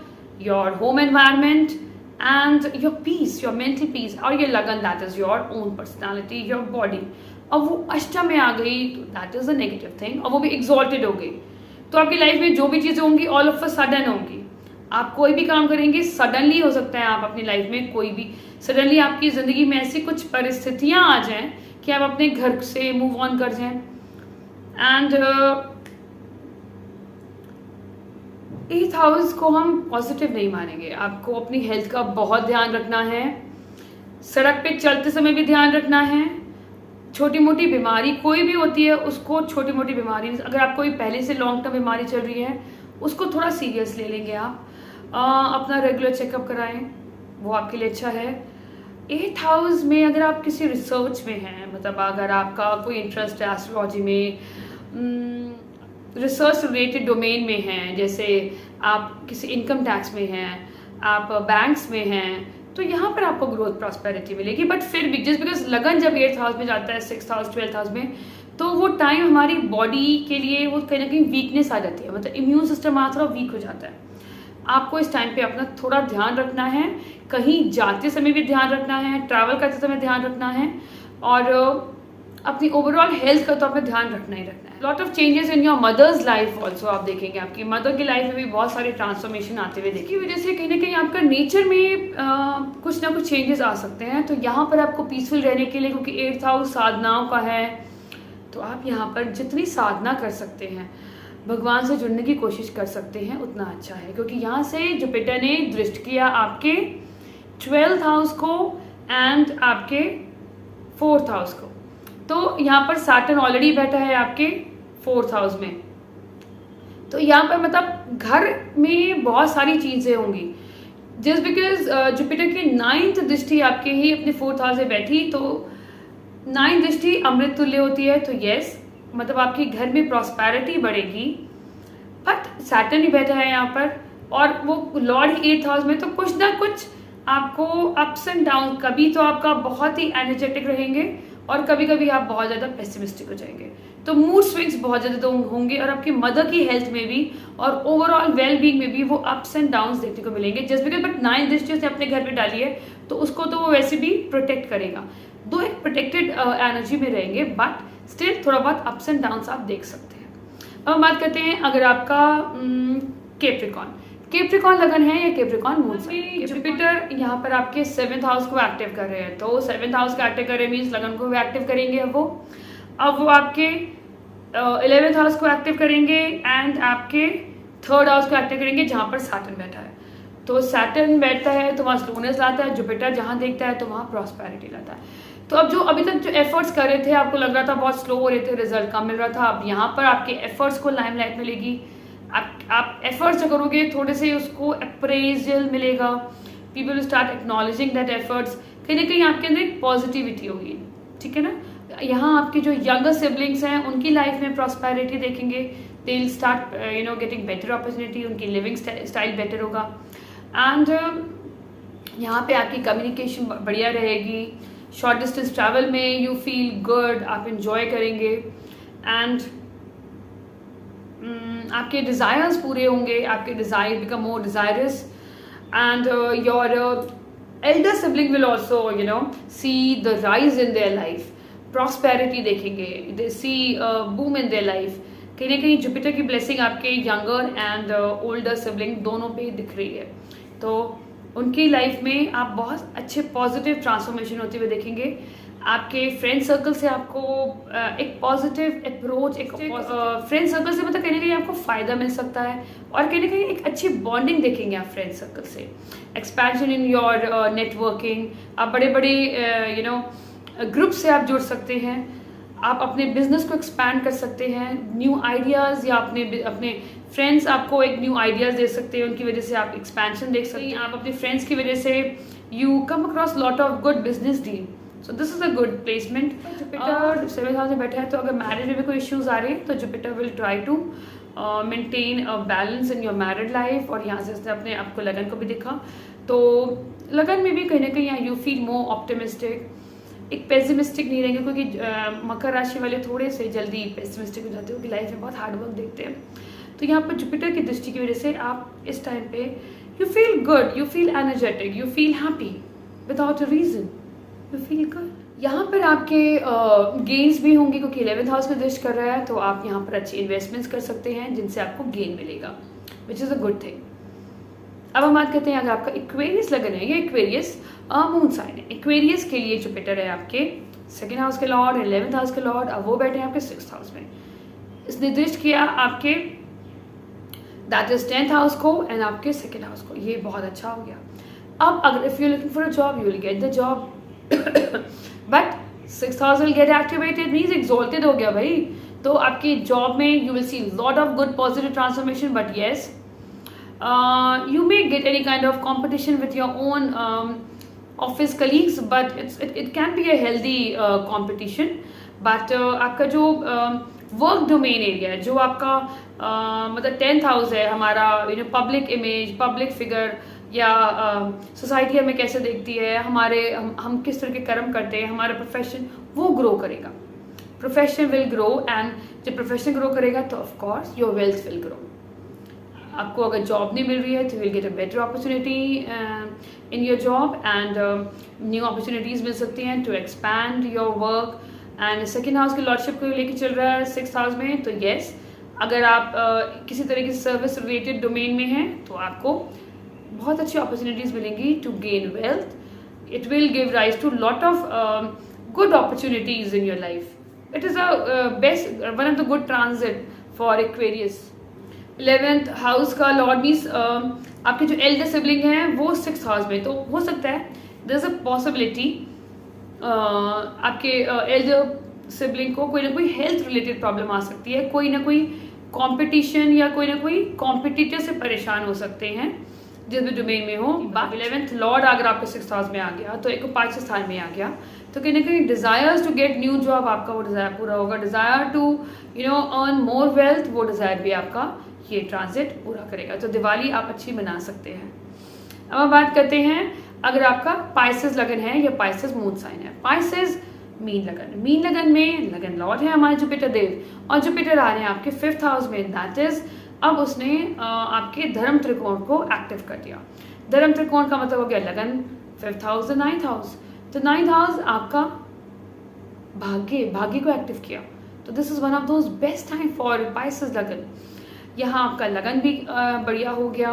your home environment and your peace, your mental peace, और ये लगन that is your own personality, your body. अब वो अष्टम में आ गई तो that is a negative thing, और वो भी एग्जॉल्टेड हो गई, तो आपकी लाइफ में जो भी चीज़ें होंगी ऑल ऑफ अ सडन होंगी। आप कोई भी काम करेंगे सडनली हो सकता है, आप अपनी लाइफ में कोई भी सडनली आपकी ज़िंदगी में ऐसी कुछ परिस्थितियाँ आ जाएं कि आप अपने घर से मूव ऑन कर जाएं। एंड 8th हाउस को हम पॉजिटिव नहीं मानेंगे। आपको अपनी हेल्थ का बहुत ध्यान रखना है, सड़क पे चलते समय भी ध्यान रखना है। छोटी मोटी बीमारी कोई भी होती है उसको, छोटी मोटी बीमारी, अगर आप कोई पहले से लॉन्ग टर्म बीमारी चल रही है उसको थोड़ा सीरियस ले लेंगे आप। अपना रेगुलर चेकअप कराएं, वो आपके लिए अच्छा है। 8th हाउस में अगर आप किसी रिसर्च में हैं, मतलब अगर आपका कोई इंटरेस्ट है एस्ट्रोलॉजी में, रिसर्च रिलेटेड डोमेन में हैं, जैसे आप किसी इनकम टैक्स में हैं, आप बैंक्स में हैं, तो यहाँ पर आपको ग्रोथ प्रॉस्पेरिटी मिलेगी। बट फिर भी जस्ट बिकॉज लगन जब 8th हाउस में जाता है, 6th हाउस 12th हाउस में, तो वो टाइम हमारी बॉडी के लिए वो कहीं ना कहीं वीकनेस आ जाती है, मतलब इम्यून सिस्टम हमारा थोड़ा वीक हो जाता है। आपको इस टाइम पे अपना थोड़ा ध्यान रखना है, कहीं जाते समय भी ध्यान रखना है, ट्रैवल करते समय ध्यान रखना है, और अपनी ओवरऑल हेल्थ का तो अपना ध्यान रखना ही रखना है। Lot of changes in your mother's life also, आप देखेंगे आपकी मदर की लाइफ में भी बहुत सारे ट्रांसफॉर्मेशन आते हुए देखिए, वजह से कहीं ना कहीं आपका नेचर में कुछ ना कुछ चेंजेस आ सकते हैं। तो यहाँ पर आपको पीसफुल रहने के लिए, क्योंकि 8th हाउस साधनाओं का है, तो आप यहाँ पर जितनी साधना कर सकते हैं, भगवान से जुड़ने की कोशिश कर सकते हैं, उतना अच्छा है। क्योंकि यहाँ से जुपिटर ने दृष्टि किया आपके 12th हाउस को एंड आपके 4th हाउस को, तो यहाँ पर सैटर्न ऑलरेडी बैठा है आपके 4th हाउस में। तो यहाँ पर मतलब घर में बहुत सारी चीज़ें होंगी, जस्ट बिकॉज जुपिटर की 9th दृष्टि आपके ही अपने 4th हाउस में बैठी, तो 9th दृष्टि अमृत तुल्य होती है। तो यस, मतलब आपकी घर में प्रॉस्पेरिटी बढ़ेगी, बट सैटर्न ही बैठा है यहाँ पर, और वो लॉर्ड 8th हाउस में, तो कुछ ना कुछ आपको अप्स एंड डाउन, कभी तो आपका बहुत ही एनर्जेटिक रहेंगे और कभी कभी आप बहुत ज़्यादा पेसिमिस्टिक हो जाएंगे, तो मूड स्विंग्स बहुत ज़्यादा तो होंगे, और आपकी मदर की हेल्थ में भी और ओवरऑल वेल बीइंग में भी वो अप्स एंड डाउन्स देखने को मिलेंगे। जस्ट बिकॉज बट 9th दृष्टि उसने अपने घर पे डाली है, तो उसको तो वो वैसे भी प्रोटेक्ट करेगा, दो एक प्रोटेक्टेड एनर्जी में रहेंगे, बट स्टिल थोड़ा बहुत अप्स एंड डाउन्स आप देख सकते हैं। अब हम बात करते हैं अगर आपका कैप्रिकॉर्न लगन है या कैप्रिकॉर्न मून साइन। जुपिटर यहाँ पर आपके 7th हाउस को एक्टिव कर रहे हैं, तो 7th हाउस को एक्टिव कर रहे हैं मीन्स लगन को भी एक्टिव करेंगे। अब वो आपके 11th हाउस को एक्टिव करेंगे एंड आपके 3rd हाउस को एक्टिव करेंगे, जहाँ पर सैटर्न बैठा है। तो सैटर्न बैठता है तो वहाँ स्लोनेस लाता है, जुपिटर जहाँ देखता है तो वहाँ प्रॉस्पेरिटी लाता है। तो अब जो अभी तक जो एफर्ट्स कर रहे थे, आपको लग रहा था बहुत स्लो हो रहे थे, रिजल्ट कम मिल रहा था, अब यहाँ पर आपके एफर्ट्स को लाइमलाइट मिलेगी। आप एफर्ट्स जो करोगे थोड़े से उसको अप्रेजल मिलेगा, people will start acknowledging that efforts, कहीं ना कहीं आपके अंदर एक पॉजिटिविटी होगी, ठीक है ना। यहाँ आपके जो यंगर सिबलिंग्स हैं उनकी लाइफ में प्रॉस्पेरिटी देखेंगे, they will start getting better opportunity, उनकी लिविंग स्टाइल बेटर होगा। एंड यहाँ पे आपकी कम्युनिकेशन बढ़िया रहेगी, शॉर्ट डिस्टेंस ट्रैवल में यू फील गुड, आप इंजॉय करेंगे। एंड आपके डिज़ायर्स पूरे होंगे, आपके desire become more desirous. And your elder sibling will also see the rise in their life, prosperity देखेंगे, they see boom in their life। कहीं ना कहीं जुपिटर की ब्लेसिंग आपके यंगर एंड ओल्डर सिबलिंग दोनों पे दिख रही है, तो उनकी लाइफ में आप बहुत अच्छे पॉजिटिव ट्रांसफॉर्मेशन होते हुए देखेंगे। आपके फ्रेंड सर्कल से आपको एक पॉजिटिव अप्रोच, एक फ्रेंड सर्कल से मतलब कहीं ना कहीं आपको फ़ायदा मिल सकता है, और कहीं ना कहीं एक अच्छी बॉन्डिंग देखेंगे आप फ्रेंड सर्कल से। एक्सपेंशन इन योर नेटवर्किंग, आप बड़े बड़े ग्रुप से आप जुड़ सकते हैं, आप अपने बिजनेस को एक्सपैंड कर सकते हैं, न्यू आइडियाज़, या अपने फ्रेंड्स आपको एक न्यू आइडियाज़ दे सकते हैं, उनकी वजह से आप एक्सपेंशन देख सकते हैं। आप अपने फ्रेंड्स की वजह से you come across lot of good business deal, so this is a good placement. Jupiter 7th house में बैठा है, तो अगर मैरिज में भी कोई इश्यूज आ रहे हैं तो Jupiter will try to maintain a balance in your married life. और यहाँ से उसने अपने आपको लगन को भी देखा, तो लगन में भी कहीं ना कहीं यू फील मोर ऑप्टिमिस्टिक, एक पेसिमिस्टिक नहीं रहेंगे, क्योंकि मकर राशि वाले थोड़े से जल्दी पेसिमिस्टिक हो जाते हो कि लाइफ में बहुत हार्ड वर्क देखते हैं। तो यहाँ पर जुपिटर की दृष्टि की वजह से आप इस टाइम पे you feel good, you feel energetic, you feel happy without a reason, you feel good. यहाँ पर आपके गेन्स भी होंगे, क्योंकि 11th हाउस में दृष्टि कर रहा है, तो आप यहाँ पर अच्छी इन्वेस्टमेंट्स कर सकते हैं जिनसे आपको गेन मिलेगा, which is a good thing. अब हम बात करते हैं, अगर आपका इक्वेरियस लगन है, ये इक्वेरियस मून साइन है, इक्वेरियस के लिए जुपिटर है आपके 2nd हाउस के लॉर्ड, 11th हाउस के लॉर्ड, अब वो बैठे हैं आपके 6th हाउस में। इसने दृष्टि किया आपके दैट इज 10th हाउस को एंड आपके 2nd हाउस को, ये बहुत अच्छा हो गया। अब अगर if you looking for a job you will get the job, but 6th house will get activated, means exalted हो गया भाई, तो आपकी जॉब में you will see lot of good positive transformation. But yes, you may get any kind of competition with your own office colleagues, but it can be a healthy competition। but आपका जो वर्क डोमेन एरिया है, जो आपका मतलब 10th हाउस है हमारा, पब्लिक इमेज, पब्लिक फिगर, या सोसाइटी हमें कैसे देखती है, हम किस तरह के कर्म करते हैं, हमारा प्रोफेशन वो ग्रो करेगा, प्रोफेशन विल ग्रो। एंड जब प्रोफेशन ग्रो करेगा तो of course your wealth will grow. आपको अगर जॉब नहीं मिल रही है तो will get a better opportunity in your job, and new opportunities मिल सकती हैं to expand your work. And 2nd house की लॉर्डशिप को लेके चल रहा है 6th हाउस में, तो येस, अगर आप किसी तरह की सर्विस रिलेटेड डोमेन में हैं तो आपको बहुत अच्छी अपॉर्चुनिटीज़ मिलेंगी to gain wealth. It will give rise to lot of good opportunities in your life. It is a best one of the good transit for Aquarius. 11th house का लॉर्ड मीन्स आपके जो एल्डर सिबलिंग हैं वो 6th हाउस में, तो हो सकता है देयर इज अ पॉसिबिलिटी आपके एल्डर सिबलिंग को कोई ना कोई हेल्थ रिलेटेड प्रॉब्लम आ सकती है, कोई ना कोई कंपटीशन या कोई ना कोई कॉम्पिटिटर से परेशान हो सकते हैं जिस भी डोमेन में हो। 11th लॉर्ड अगर आपके 6th हाउस में आ गया तो एक 5th स्थान में आ गया, तो कहीं ना कहीं desires to get new job, आपका वो डिज़ायर पूरा होगा। Desire to earn more wealth, वो डिज़ायर भी आपका ये ट्रांजिट पूरा करेगा। तो दिवाली आप अच्छी मना सकते हैं। अब हम बात करते हैं, अगर आपका पाइसेस लगन है या पाइसेस मून साइन है। पाइसेस मीन लगन, मीन लगन में लगन लॉर्ड है हमारे जुपिटर देव, और जुपिटर आ रहे हैं आपके 5th हाउस में, दैट इज अब उसने आपके धर्म त्रिकोण को एक्टिव कर दिया। धर्म त्रिकोण का मतलब हो गया लगन, 5th हाउस, 9th हाउस, तो 9th हाउस आपका भाग्य को एक्टिव किया, तो this is one of those best time for Pisces लगन। यहाँ आपका लगन भी बढ़िया हो गया,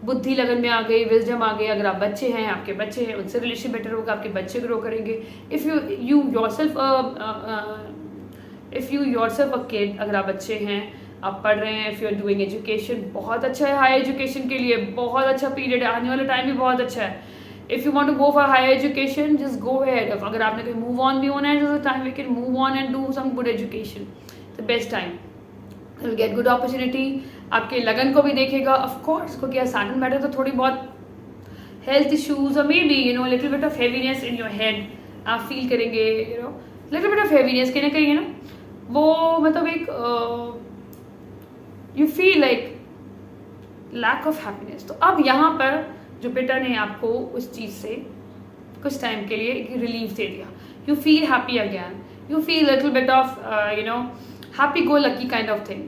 बुद्धि लगन में आ गई, विजडम आ गई। अगर आप बच्चे हैं, आपके बच्चे हैं, उनसे रिलेशन बेटर होगा, आपके बच्चे ग्रो करेंगे। If you yourself a kid, अगर आप बच्चे हैं, आप पढ़ रहे हैं, if you are doing education, बहुत अच्छा है हाई एजुकेशन के लिए, बहुत अच्छा पीरियड है, आने वाला टाइम भी बहुत अच्छा है. If you want to go for high education, just go ahead. अगर आपने कहीं मूव ऑन भी होना है, just time we can move on and do some good education. The best time, will get good opportunity. आपके लगन को भी देखेगा ऑफ कोर्स, क्योंकि सैटर्न बैठे तो थोड़ी बहुत हेल्थ इश्यूज और may be little bit of heaviness in your head आप फील करेंगे. लिटिल बिट ऑफ हैवीनेस कहीं ना कहीं है ना, वो मतलब एक you feel like lack of happiness. तो अब यहाँ पर जुपिटर ने आपको उस चीज़ से कुछ टाइम के लिए एक रिलीफ दे दिया. You feel happy again, you feel little bit of happy go lucky kind of thing.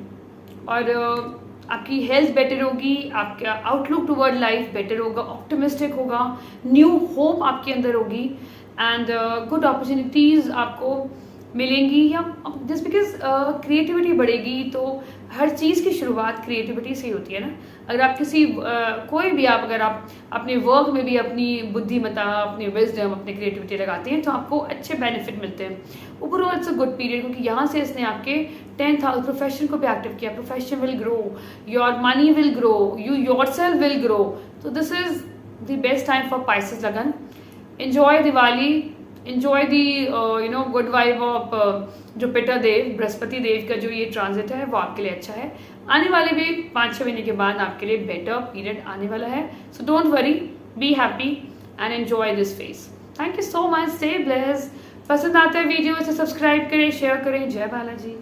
और आपकी हेल्थ बेटर होगी, आपका आउटलुक टुवर्ड लाइफ बेटर होगा, ऑप्टिमिस्टिक होगा, न्यू होप आपके अंदर होगी एंड गुड अपॉर्चुनिटीज़ आपको मिलेंगी. या जस्ट बिकॉज क्रिएटिविटी बढ़ेगी, तो हर चीज़ की शुरुआत क्रिएटिविटी से ही होती है ना. अगर आप किसी कोई भी अगर आप अपने वर्क में भी अपनी बुद्धिमत्ता, अपनी विजडम, अपनी क्रिएटिविटी लगाते हैं तो आपको अच्छे बेनिफिट मिलते हैं. Overall it's a good period, क्योंकि यहाँ से इसने आपके 10th हाउस प्रोफेशन को भी एक्टिव किया. Profession will grow, your money will grow, you yourself will grow. तो this is the best time for Pisces लगन. Enjoy Diwali, enjoy the good vibe of Jupiter Dev, Brihaspati Dev का जो ये ट्रांजिट है वो आपके लिए अच्छा है. आने वाले भी 5-6 महीने के बाद आपके लिए बेटर पीरियड आने वाला है. So don't worry, be happy and enjoy this phase. Thank you so much, stay blessed. पसंद आता है वीडियो तो सब्सक्राइब करें, शेयर करें. जय बालाजी.